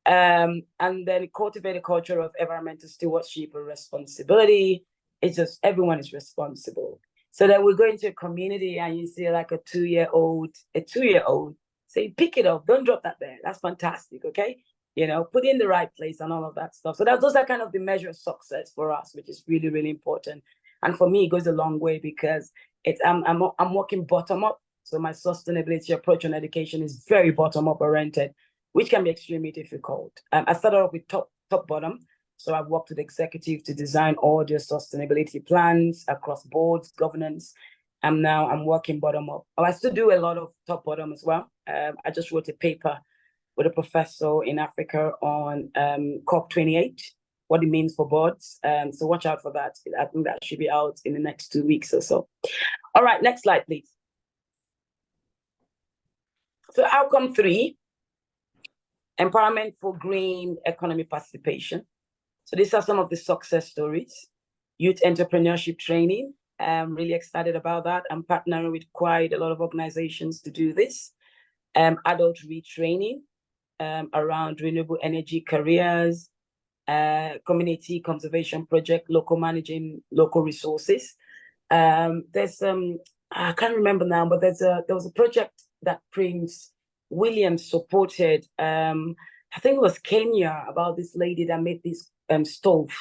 And then cultivate a culture of environmental stewardship and responsibility, It's just everyone is responsible. So that we go into a community and you see like a two-year-old say, pick it up, don't drop that there. That's fantastic, okay? You know, put it in the right place and all of that stuff. So those are kind of the measure of success for us, which is really, really important. And for me, it goes a long way because I'm working bottom up. So my sustainability approach on education is very bottom up oriented, which can be extremely difficult. I started off with top bottom. So I've worked with executives to design all their sustainability plans across boards, governance. And now I'm working bottom up. Oh, I still do a lot of top bottom as well. I just wrote a paper with a professor in Africa on COP28, what it means for boards. So watch out for that. I think that should be out in the next 2 weeks or so. All right, next slide, please. So outcome 3, empowerment for green economy participation. So these are some of the success stories. Youth entrepreneurship training. I'm really excited about that. I'm partnering with quite a lot of organizations to do this. Adult retraining around renewable energy careers, community conservation project, local managing local resources. There's I can't remember now, but there was a project that Prince William supported. I think it was Kenya, about this lady that made this stove.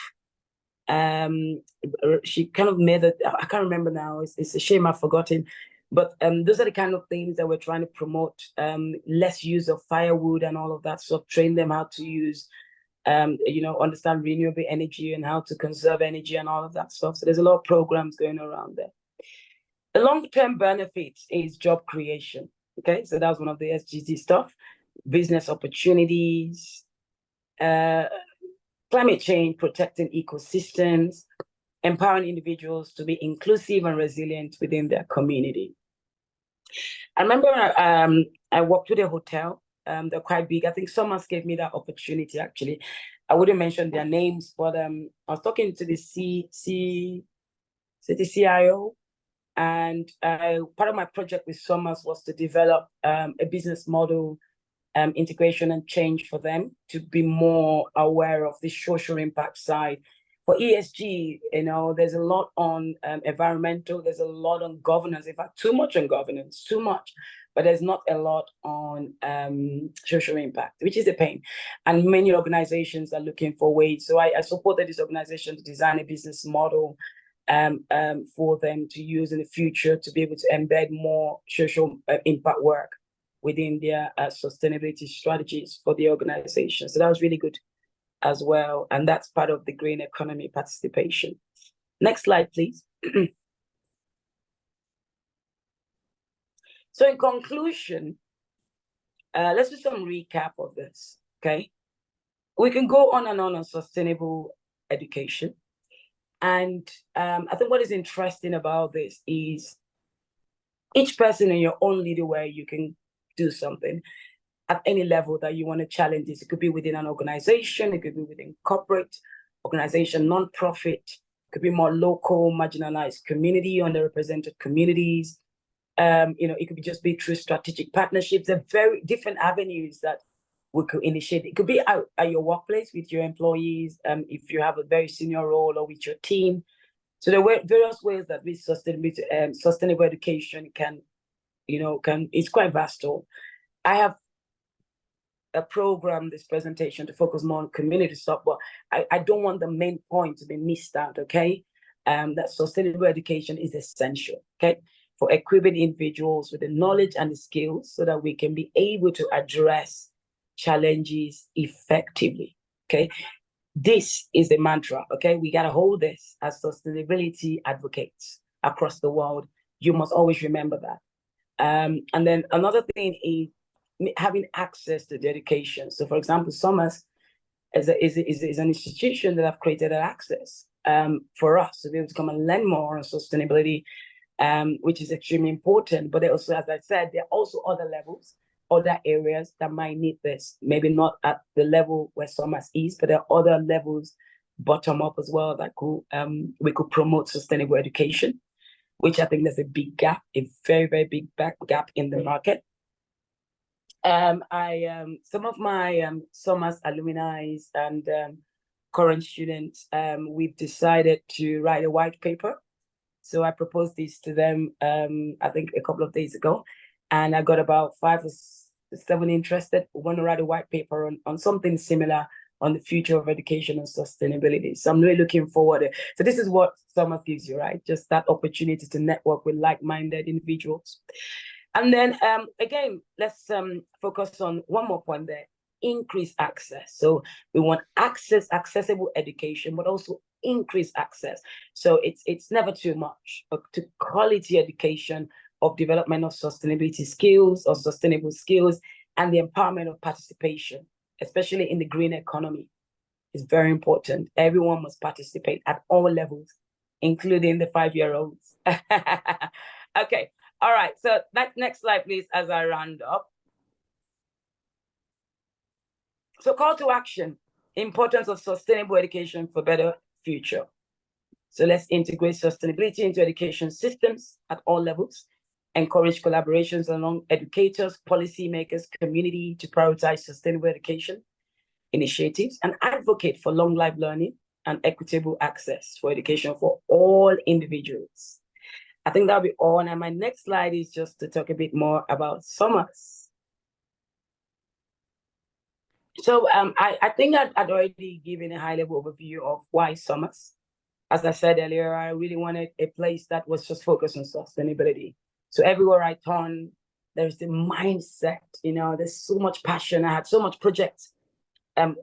She kind of made it. I can't remember now. It's a shame I've forgotten. But those are the kind of things that we're trying to promote. Less use of firewood and all of that stuff. Train them how to use, understand renewable energy and how to conserve energy and all of that stuff. So there's a lot of programs going around there. The long-term benefit is job creation. Okay, so that was one of the SGT stuff. Business opportunities, climate change, protecting ecosystems, empowering individuals to be inclusive and resilient within their community. I remember I worked with a hotel. They're quite big. I think SUMAS gave me that opportunity, actually. I wouldn't mention their names, but I was talking to the CIO, and part of my project with SUMAS was to develop a business model integration and change for them to be more aware of the social impact side. For ESG, there's a lot on environmental, there's a lot on governance, in fact, too much on governance, too much, but there's not a lot on social impact, which is a pain. And many organizations are looking for ways. So I supported this organization to design a business model for them to use in the future to be able to embed more social impact work within their sustainability strategies for the organization. So that was really good as well. And that's part of the green economy participation. Next slide, please. So in conclusion, let's do some recap of this, okay? We can go on and on sustainable education. And I think what is interesting about this is each person in your own little way, you can do something at any level that you want to challenge this. It could be within an organization, it could be within corporate organization, non-profit, it could be more local, marginalized community, underrepresented communities. It could just be through strategic partnerships. There are very different avenues that we could initiate. It could be out at your workplace with your employees, if you have a very senior role, or with your team. So there were various ways that this sustainable education it's quite vast. I have a program, this presentation, to focus more on community stuff, but I don't want the main point to be missed out, okay? That sustainable education is essential, okay? For equipping individuals with the knowledge and the skills so that we can be able to address challenges effectively, okay? This is the mantra, okay? We gotta hold this as sustainability advocates across the world. You must always remember that. And then another thing is having access to the education. So for example, SUMAS is an institution that have created that access for us to be able to come and learn more on sustainability, which is extremely important. But also, as I said, there are also other levels, other areas that might need this. Maybe not at the level where SUMAS is, but there are other levels bottom up as well that we could promote sustainable education, which I think there's a big gap, a very, very big gap in the market. Some of my SUMAS alumni and current students, we've decided to write a white paper. So I proposed this to them, I think a couple of days ago, and I got about 5 or 7 interested who want to write a white paper on something similar on the future of education and sustainability. So I'm really looking forward. So this is what SUMAS gives you, right? Just that opportunity to network with like-minded individuals. And then again, let's focus on one more point there: increase access. So we want accessible education, but also increase access. So it's never too much to quality education of development of sustainability skills or sustainable skills, and the empowerment of participation, especially in the green economy, is very important. Everyone must participate at all levels, including the 5-year-olds. Okay. All right, so that next slide, please, as I round up. So call to action: importance of sustainable education for better future. So let's integrate sustainability into education systems at all levels, encourage collaborations among educators, policymakers, community to prioritize sustainable education initiatives, and advocate for long life learning and equitable access for education for all individuals. I think that'll be all. And my next slide is just to talk a bit more about SUMAS. So I think I'd already given a high-level overview of why SUMAS. As I said earlier, I really wanted a place that was just focused on sustainability. So everywhere I turn, there's the mindset, there's so much passion. I had so much projects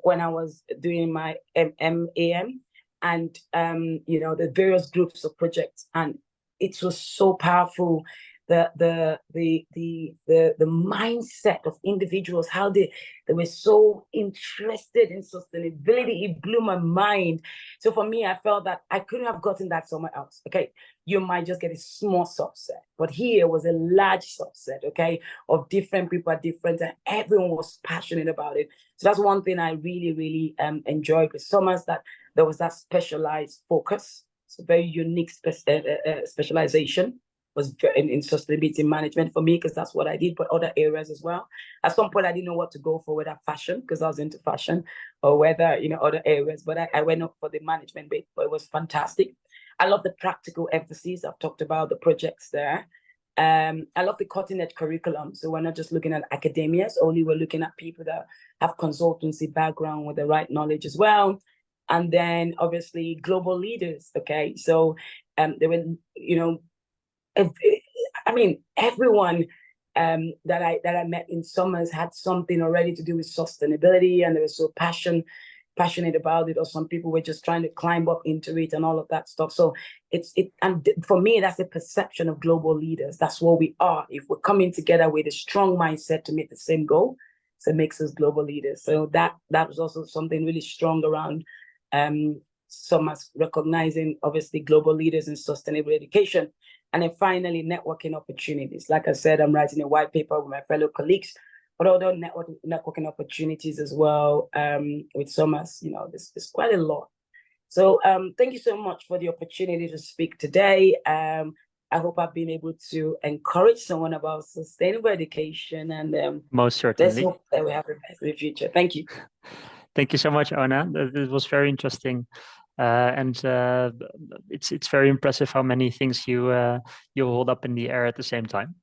when I was doing my MAM, and the various groups of projects, and it was so powerful. The mindset of individuals, how they were so interested in sustainability, it blew my mind. So for me, I felt that I couldn't have gotten that somewhere else. Okay, you might just get a small subset, but here was a large subset, okay, of different people at different, and everyone was passionate about it. So that's one thing I really, really enjoyed with SUMAS, that there was that specialized focus. So very unique specialization was in sustainability management for me, because that's what I did, but other areas as well. At some point, I didn't know what to go for, whether fashion, because I was into fashion, or whether, other areas, but I went up for the management bit, but it was fantastic. I love the practical emphasis. I've talked about the projects there. I love the cutting edge curriculum. So we're not just looking at academias only, we're looking at people that have consultancy background with the right knowledge as well. And then obviously global leaders. Okay. So they were, everyone that I met in SUMAS had something already to do with sustainability, and they were so passionate about it, or some people were just trying to climb up into it and all of that stuff. So and for me, that's the perception of global leaders. That's what we are. If we're coming together with a strong mindset to meet the same goal, so it makes us global leaders. So that was also something really strong around SUMAS, recognizing obviously global leaders in sustainable education. And then finally, networking opportunities. Like I said, I'm writing a white paper with my fellow colleagues, but other networking opportunities as well with SUMAS. There's quite a lot. So thank you so much for the opportunity to speak today. I hope I've been able to encourage someone about sustainable education, and most certainly. Let's hope that we have the best in the future. Thank you. Thank you so much, Ona. This was very interesting. And it's very impressive how many things you hold up in the air at the same time.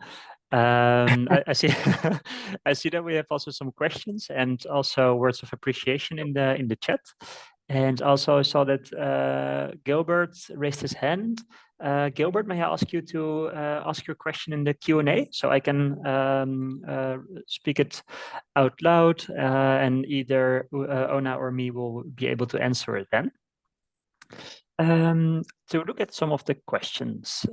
I see I see that we have also some questions and also words of appreciation in the chat. And also I saw that Gilbert raised his hand. Gilbert, may I ask you to ask your question in the Q&A so I can speak it out loud, and either Ona or me will be able to answer it then. To look at some of the questions,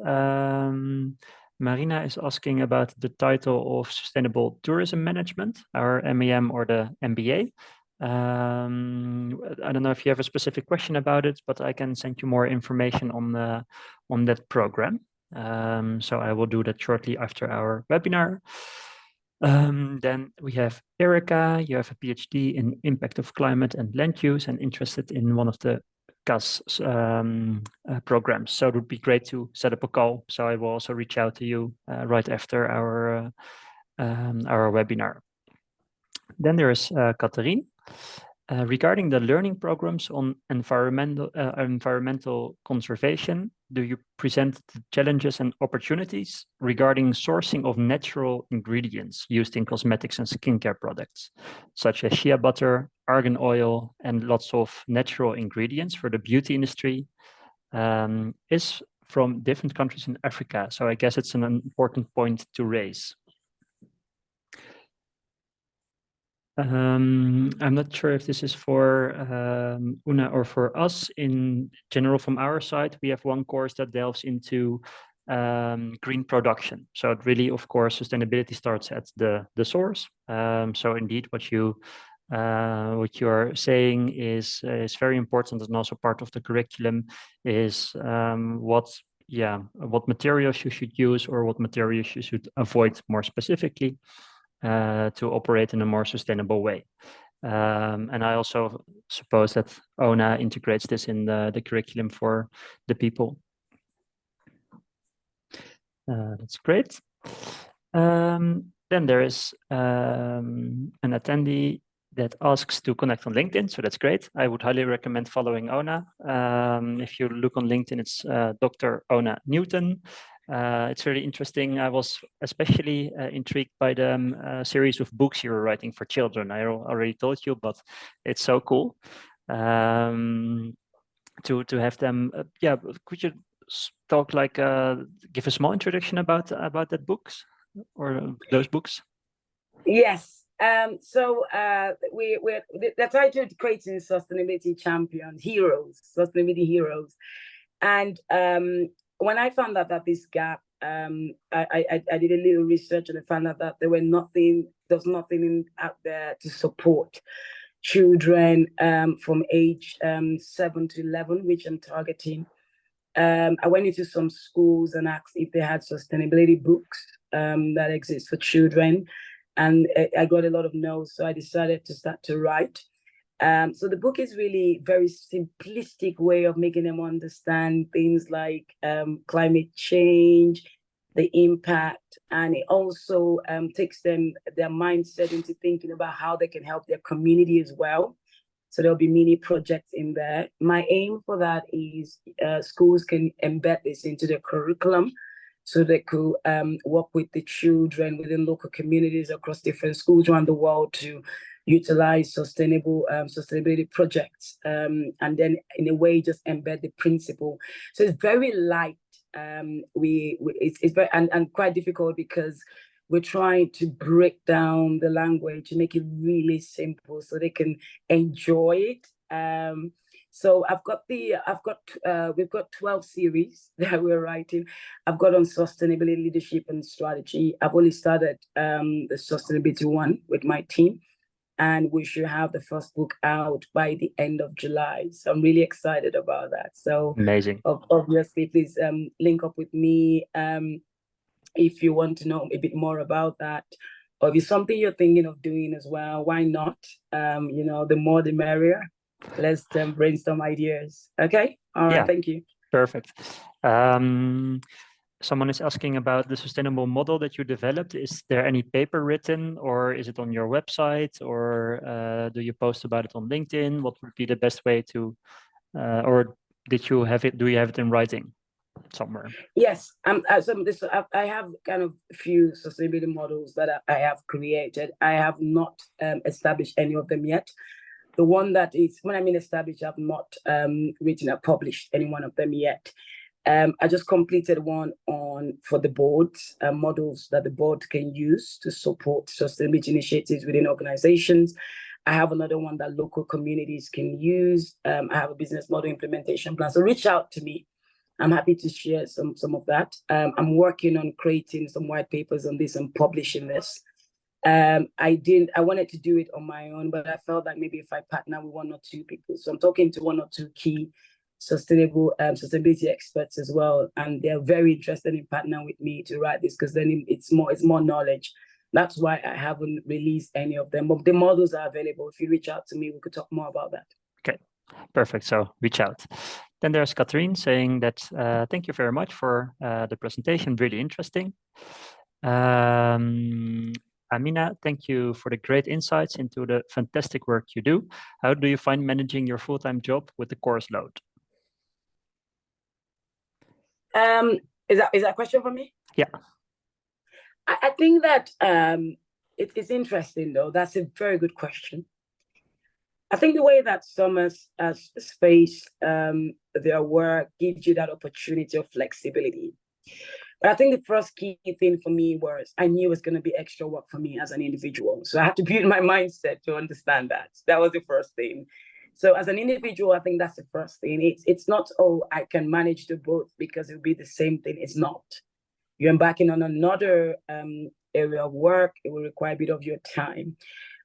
Marina is asking about the title of Sustainable Tourism Management, our MAM or the MBA. I don't know if you have a specific question about it, but I can send you more information on that program. So I will do that shortly after our webinar. Then we have Erica. You have a PhD in impact of climate and land use and interested in one of the CAS programs. So it would be great to set up a call. So I will also reach out to you right after our webinar. Then there is Catherine. Regarding the learning programs on environmental conservation, do you present the challenges and opportunities regarding sourcing of natural ingredients used in cosmetics and skincare products, such as shea butter, argan oil, and lots of natural ingredients for the beauty industry, is from different countries in Africa? So I guess it's an important point to raise. I'm not sure if this is for Una or for us. In general, from our side, we have one course that delves into green production. So it really, of course, sustainability starts at the source. So indeed, what you are saying is very important, and also part of the curriculum is what materials you should use or what materials you should avoid more specifically. To operate in a more sustainable way. And I also suppose that Ona integrates this in the curriculum for the people. That's great. Then there is an attendee that asks to connect on LinkedIn, so that's great. I would highly recommend following Ona. If you look on LinkedIn, it's Dr. Ona Newton. It's very interesting. I was especially intrigued by the series of books you were writing for children. I already told you, but it's so cool to have them. Yeah, could you talk give a small introduction about that books or those books? Yes. So we're the title is Creating Sustainability Champions, Sustainability Heroes, and when I found out that this gap, I did a little research and I found out that there's nothing out there to support children from age 7 to 11, which I'm targeting. I went into some schools and asked if they had sustainability books that exist for children, and I got a lot of no's, so I decided to start to write. So the book is really very simplistic way of making them understand things like climate change, the impact, and it also takes their mindset into thinking about how they can help their community as well. So there'll be mini projects in there. My aim for that is schools can embed this into their curriculum, so they could work with the children within local communities across different schools around the world to utilize sustainability projects, and then in a way just embed the principle. So it's very light. It's very and quite difficult because we're trying to break down the language to make it really simple so they can enjoy it. So we've got 12 series that we're writing. I've got on sustainability, leadership, and strategy. I've only started the sustainability one with my team, and we should have the first book out by the end of July. So I'm really excited about that. So amazing. Obviously, please link up with me if you want to know a bit more about that, or if it's something you're thinking of doing as well. Why not? The more the merrier. Let's brainstorm ideas. Okay. All right. Yeah. Thank you. Perfect. Someone is asking about the sustainable model that you developed. Is there any paper written, or is it on your website, or do you post about it on LinkedIn? What would be the best way to, or did you have it? Do you have it in writing somewhere? Yes. I have kind of a few sustainability models that I have created. I have not established any of them yet. The one that is, when I mean established, I've not written or published any one of them yet. I just completed one for the boards, models that the board can use to support sustainability initiatives within organizations. I have another one that local communities can use. I have a business model implementation plan. So reach out to me. I'm happy to share some of that. I'm working on creating some white papers on this and publishing this. I wanted to do it on my own, but I felt like maybe if I partner with one or two people. So I'm talking to one or two key sustainability experts as well, and they're very interested in partnering with me to write this, because then it's more knowledge. That's why I haven't released any of them, but the models are available. If you reach out to me, we could talk more about that. Okay, perfect. So reach out. Then there's Catherine saying that thank you very much for the presentation, really interesting. Amina, thank you for the great insights into the fantastic work you do. How do you find managing your full-time job with the course load? Is that a question for me? Yeah. I think that it's interesting, though. That's a very good question. I think the way that SUMAS has spaced their work gives you that opportunity of flexibility. But I think the first key thing for me was I knew it was going to be extra work for me as an individual. So I had to build my mindset to understand that. That was the first thing. So as an individual, I think that's the first thing. It's not, oh, I can manage the both because it will be the same thing. It's not. You're embarking on another area of work. It will require a bit of your time.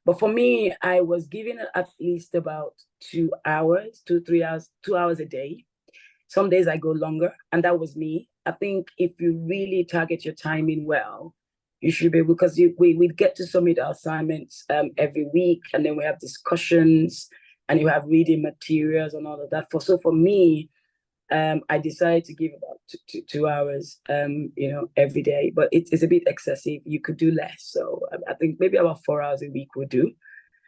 But for me, I was given at least about 2 hours, 3 hours, 2 hours a day. Some days I go longer, and that was me. I think if you really target your timing well, you should be able, because we get to submit our assignments every week, and then we have discussions, and you have reading materials and all of that. So for me, I decided to give about 2 hours, every day, but it's a bit excessive. You could do less. So I think maybe about 4 hours a week would do.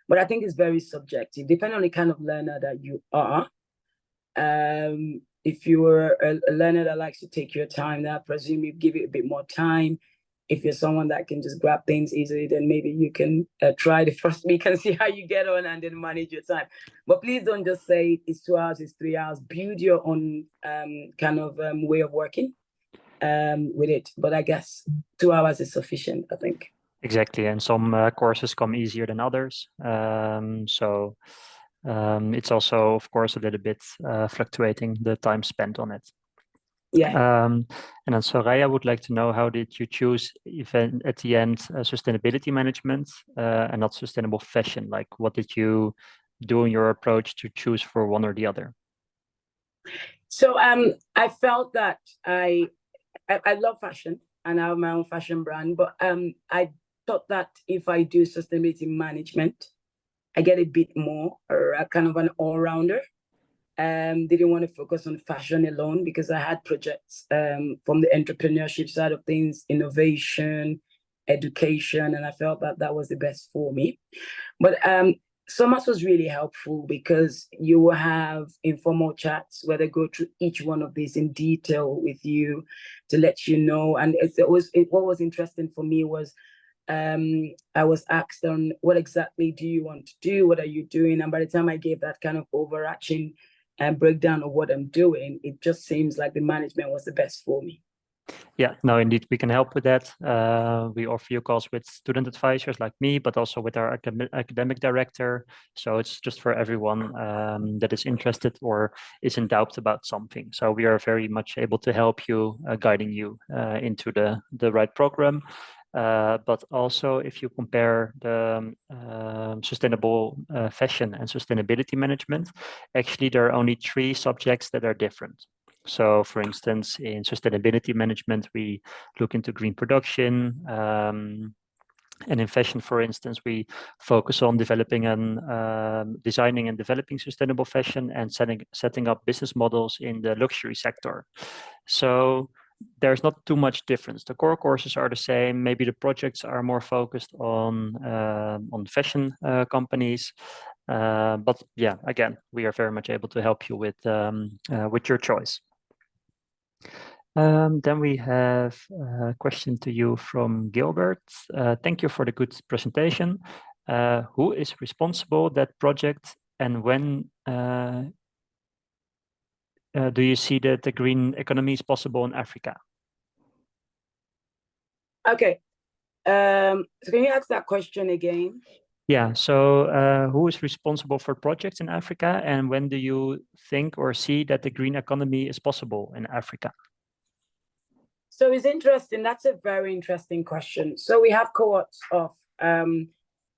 But I think it's very subjective, depending on the kind of learner that you are. If you were a learner that likes to take your time, then I presume you give it a bit more time. If you're someone that can just grab things easily, then maybe you can try the first week and see how you get on and then manage your time. But please don't just say it's 2 hours, it's 3 hours. Build your own kind of way of working with it. But I guess 2 hours is sufficient, I think. Exactly. And some courses come easier than others. It's also, of course, a little bit fluctuating the time spent on it. Yeah. And then Soraya would like to know, how did you choose even at the end sustainability management and not sustainable fashion? Like, what did you do in your approach to choose for one or the other? So I felt that I love fashion and I have my own fashion brand, but I thought that if I do sustainability management, I get a bit more or kind of an all-rounder. Didn't want to focus on fashion alone because I had projects from the entrepreneurship side of things, innovation, education, and I felt that that was the best for me. But SUMAS was really helpful because you will have informal chats where they go through each one of these in detail with you to let you know. And what was interesting for me was I was asked on what exactly do you want to do? What are you doing? And by the time I gave that kind of overarching breakdown of what I'm doing, it just seems like the management was the best for me. Yeah, no, indeed, we can help with that. We offer you calls with student advisors like me, but also with our academic director. So it's just for everyone that is interested or is in doubt about something. So we are very much able to help you, guiding you into the right program. But also, if you compare the sustainable fashion and sustainability management, actually there are only 3 subjects that are different. So, for instance, in sustainability management, we look into green production. And in fashion, for instance, we focus on developing and designing and developing sustainable fashion and setting up business models in the luxury sector. So there's not too much difference. The core courses are the same. Maybe the projects are more focused on fashion companies. But yeah, again, we are very much able to help you with your choice. Then we have a question to you from Gilbert. Thank you for the good presentation. Who is responsible that project, and when do you see that the green economy is possible in Africa? Okay. So can you ask that question again? Yeah, so who is responsible for projects in Africa, and when do you think or see that the green economy is possible in Africa? So it's interesting. That's a very interesting question. So we have cohorts of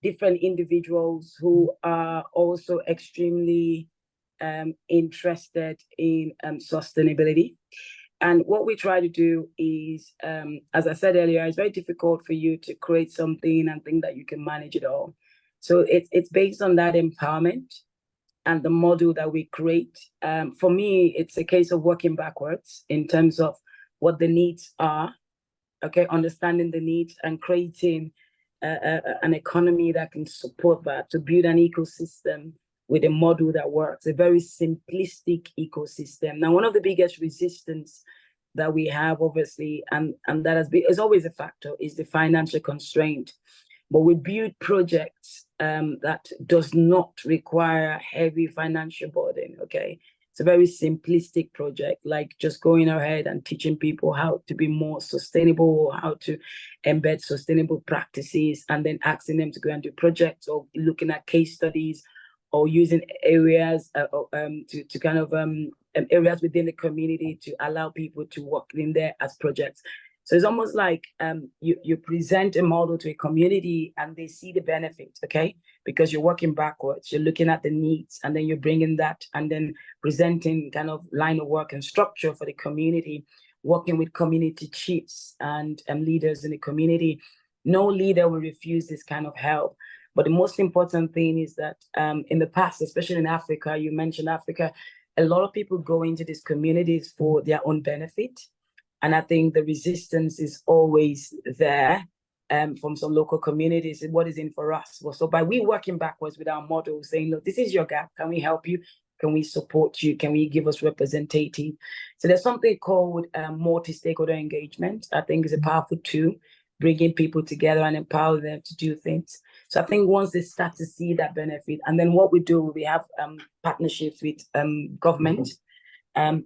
different individuals who are also extremely interested in sustainability. And what we try to do is, as I said earlier, it's very difficult for you to create something and think that you can manage it all. So it's based on that empowerment and the model that we create. For me, it's a case of working backwards in terms of what the needs are, okay, understanding the needs and creating an economy that can support that, to build an ecosystem with a model that works, a very simplistic ecosystem. Now, one of the biggest resistance that we have, obviously, and that is always a factor, is the financial constraint. But we build projects that does not require heavy financial burden, okay? It's a very simplistic project, like just going ahead and teaching people how to be more sustainable, or how to embed sustainable practices, and then asking them to go and do projects, or looking at case studies, or using areas to kind of areas within the community to allow people to work in there as projects. So it's almost like you present a model to a community and they see the benefit, okay? Because you're working backwards, you're looking at the needs, and then you're bringing that and then presenting kind of line of work and structure for the community, working with community chiefs and leaders in the community. No leader will refuse this kind of help. But the most important thing is that in the past, especially in Africa, you mentioned Africa, a lot of people go into these communities for their own benefit. And I think the resistance is always there from some local communities. What is in for us? Well, so by we working backwards with our model, saying, look, this is your gap. Can we help you? Can we support you? Can we give us representative? So there's something called multi-stakeholder engagement. I think is a powerful tool, bringing people together and empower them to do things. So I think once they start to see that benefit, and then what we do, we have partnerships with government,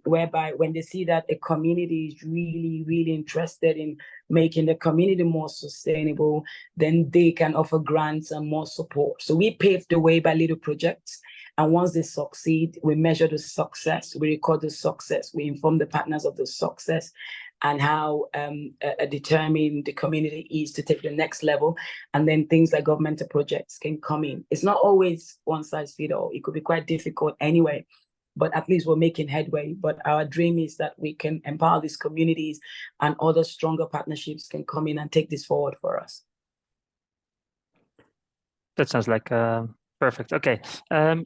whereby when they see that a community is really, really interested in making the community more sustainable, then they can offer grants and more support. So we paved the way by little projects. And once they succeed, we measure the success, we record the success, we inform the partners of the success and how determined the community is to take the next level. And then things like governmental projects can come in. It's not always one size fits all. It could be quite difficult anyway, but at least we're making headway. But our dream is that we can empower these communities and other stronger partnerships can come in and take this forward for us. That sounds like perfect. Okay.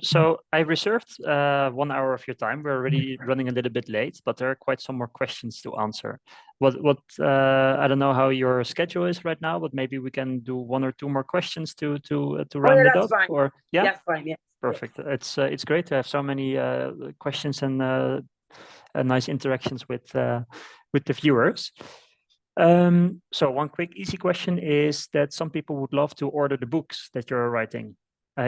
So I reserved 1 hour of your time. We're already running a little bit late, but there are quite some more questions to answer. What I don't know how your schedule is right now, but maybe we can do 1 or 2 more questions to round it up. Fine. Or yeah, that's fine. Yeah. Perfect. It's great to have so many questions and nice interactions with the viewers. So one quick easy question is that some people would love to order the books that you're writing.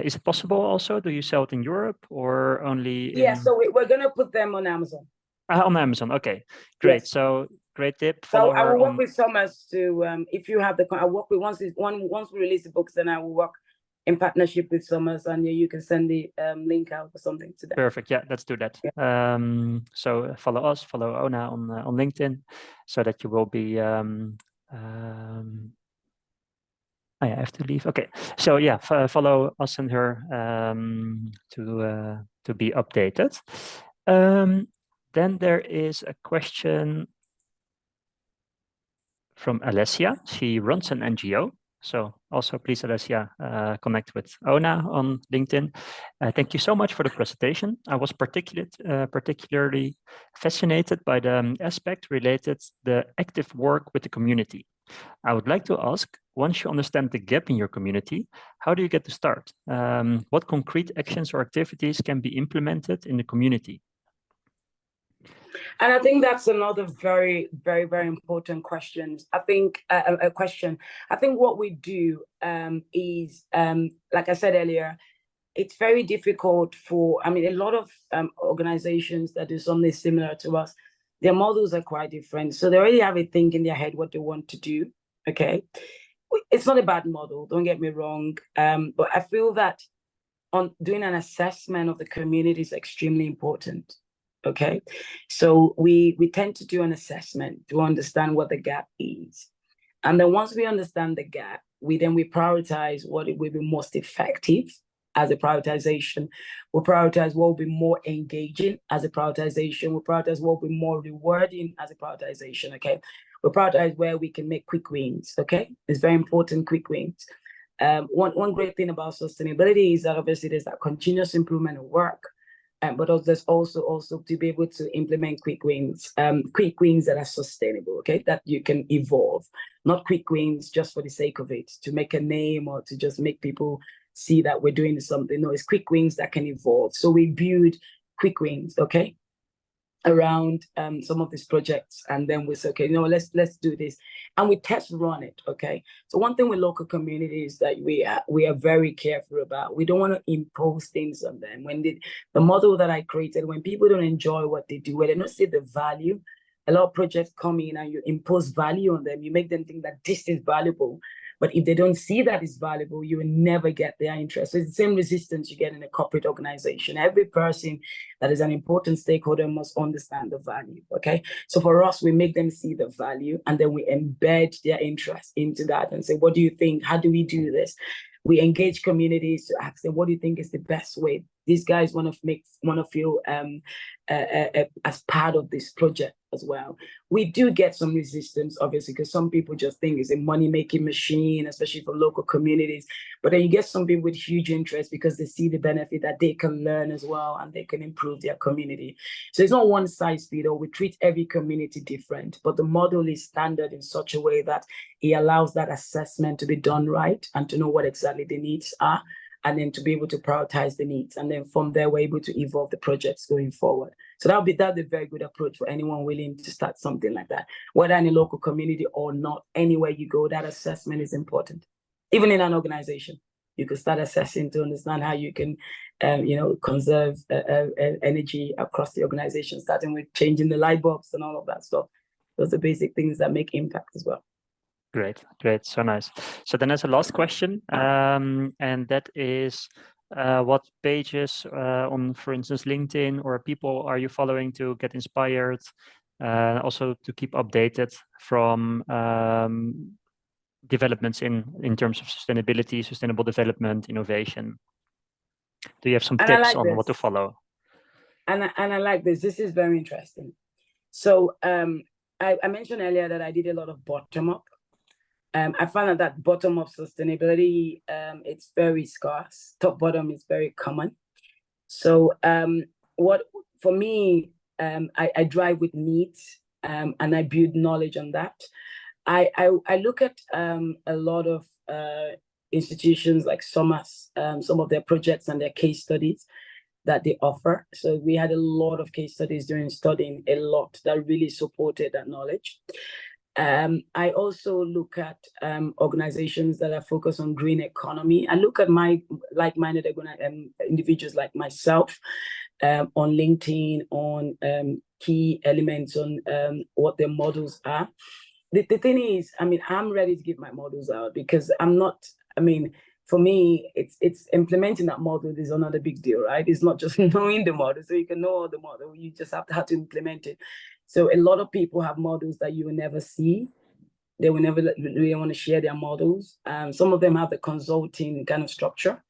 Is it possible also? Do you sell it in Europe or only Yeah, so we're going to put them on Amazon. On Amazon, okay, great. Yes. So great tip. Follow so I will work with SUMAS to, if you have I work with, once we release the books, then I will work in partnership with SUMAS, and you can send the link out or something to them. Perfect, yeah, let's do that. Yeah. So follow us, follow Ona on LinkedIn, so that you will be I have to leave. Okay, so yeah, follow us and her to be updated. Then there is a question from Alessia. She runs an NGO. So also please, Alessia, connect with Ona on LinkedIn. Thank you so much for the presentation. I was particularly fascinated by the aspect related to the active work with the community. I would like to ask, once you understand the gap in your community, how do you get to start? What concrete actions or activities can be implemented in the community? And I think that's another very, very, very important question. I think I think what we do is, like I said earlier, it's very difficult for, I mean, a lot of organizations that do something similar to us, their models are quite different. So they already have a thing in their head what they want to do, okay? It's not a bad model, don't get me wrong. But I feel that on doing an assessment of the community is extremely important. Okay, so we tend to do an assessment to understand what the gap is. And then once we understand the gap, we prioritize what it will be most effective as a prioritization. We'll prioritize what will be more engaging as a prioritization. We'll prioritize what will be more rewarding as a prioritization, okay? We'll prioritize where we can make quick wins, okay? It's very important, quick wins. One great thing about sustainability is that obviously there's that continuous improvement of work. but there's also to be able to implement quick wins that are sustainable, okay, that you can evolve, not quick wins just for the sake of it, to make a name or to just make people see that we're doing something. No, it's quick wins that can evolve. So we build quick wins, okay, around some of these projects, and then we say, okay, let's do this, and we test run it, okay. So one thing with local communities that we are very careful about, we don't want to impose things on them. When the model that I created, when people don't enjoy what they do, when they don't see the value, a lot of projects come in and you impose value on them, you make them think that this is valuable. But if they don't see that it's valuable, you will never get their interest. So it's the same resistance you get in a corporate organization. Every person that is an important stakeholder must understand the value, okay? So for us, we make them see the value, and then we embed their interest into that and say, what do you think? How do we do this? We engage communities to ask them, what do you think is the best way? These guys want to feel as part of this project as well. We do get some resistance, obviously, because some people just think it's a money-making machine, especially for local communities. But then you get some people with huge interest because they see the benefit that they can learn as well, and they can improve their community. So it's not one size fits all. We treat every community different, but the model is standard in such a way that it allows that assessment to be done right and to know what exactly the needs are, and then to be able to prioritize the needs. And then from there, we're able to evolve the projects going forward. So that'll be a very good approach for anyone willing to start something like that. Whether in a local community or not, anywhere you go, that assessment is important. Even in an organization, you can start assessing to understand how you can, conserve energy across the organization, starting with changing the light bulbs and all of that stuff. Those are basic things that make impact as well. Great. So nice. So then there's a last question, and that is, what pages on, for instance, LinkedIn or people are you following to get inspired, also to keep updated from developments in terms of sustainability, sustainable development, innovation? Do you have some tips on what to follow? And I like this. This is very interesting. So I mentioned earlier that I did a lot of bottom-up. I found that bottom-up sustainability, it's very scarce. Top-bottom is very common. So for me, I drive with needs, and I build knowledge on that. I look at a lot of institutions like SUMAS, some of their projects and their case studies that they offer. So we had a lot of case studies during studying, a lot that really supported that knowledge. I also look at organizations that are focused on green economy. I look at my like-minded individuals like myself on LinkedIn, on key elements on what their models are. The thing is, I'm ready to give my models out because for me, it's implementing that model is another big deal, right? It's not just knowing the model. So you can know the model, you just have to implement it. So a lot of people have models that you will never see. They will never really want to share their models. Some of them have the consulting kind of structure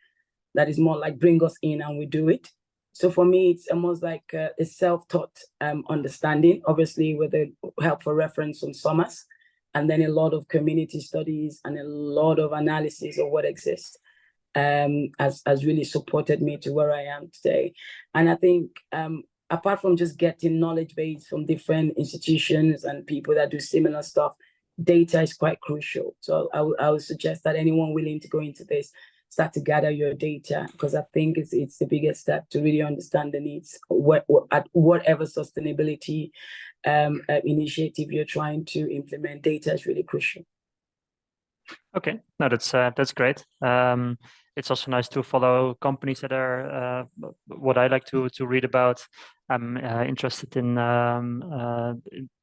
that is more like bring us in and we do it. So for me, it's almost like a self-taught understanding, obviously with the help for reference on SUMAS, and then a lot of community studies and a lot of analysis of what exists has really supported me to where I am today. And I think apart from just getting knowledge base from different institutions and people that do similar stuff, data is quite crucial. So I would suggest that anyone willing to go into this, start to gather your data, because I think it's the biggest step to really understand the needs at whatever sustainability initiative you're trying to implement. Data is really crucial. Okay, no, that's great. It's also nice to follow companies that are what I like to read about. I'm interested in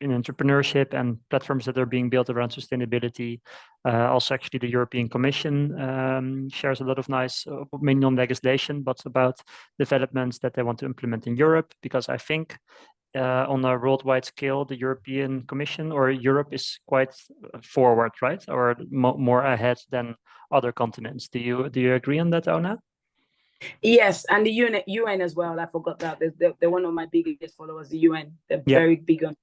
entrepreneurship and platforms that are being built around sustainability. Also, actually, the European Commission shares a lot of nice, mainly on legislation, but about developments that they want to implement in Europe, because I think on a worldwide scale, the European Commission or Europe is quite forward, right? Or more ahead than other continents. Do you agree on that, Ona? Yes, and the UN as well. I forgot that. They're one of my biggest followers, the UN. They're very big on,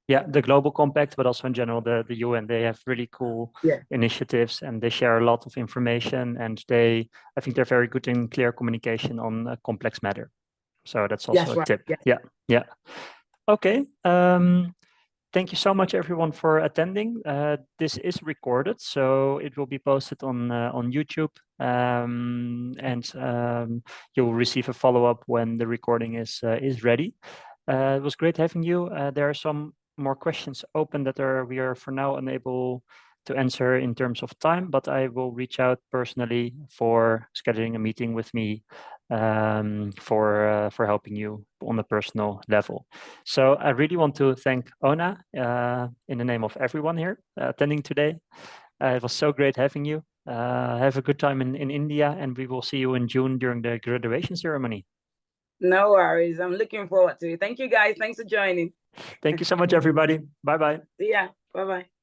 Yeah, the Global Compact, but also in general, the UN, they have really cool initiatives and they share a lot of information, and I think they're very good in clear communication on a complex matter. So that's also a tip. Yeah. Okay. Thank you so much, everyone, for attending. This is recorded, so it will be posted on YouTube, and you'll receive a follow-up when the recording is ready. It was great having you. There are some more questions open that we are for now unable to answer in terms of time, but I will reach out personally for scheduling a meeting with me for helping you on a personal level. So I really want to thank Ona in the name of everyone here attending today. It was so great having you. Have a good time in India, and we will see you in June during the graduation ceremony. No worries. I'm looking forward to it. Thank you, guys. Thanks for joining. Thank you so much, everybody. Bye-bye. See ya. Bye-bye.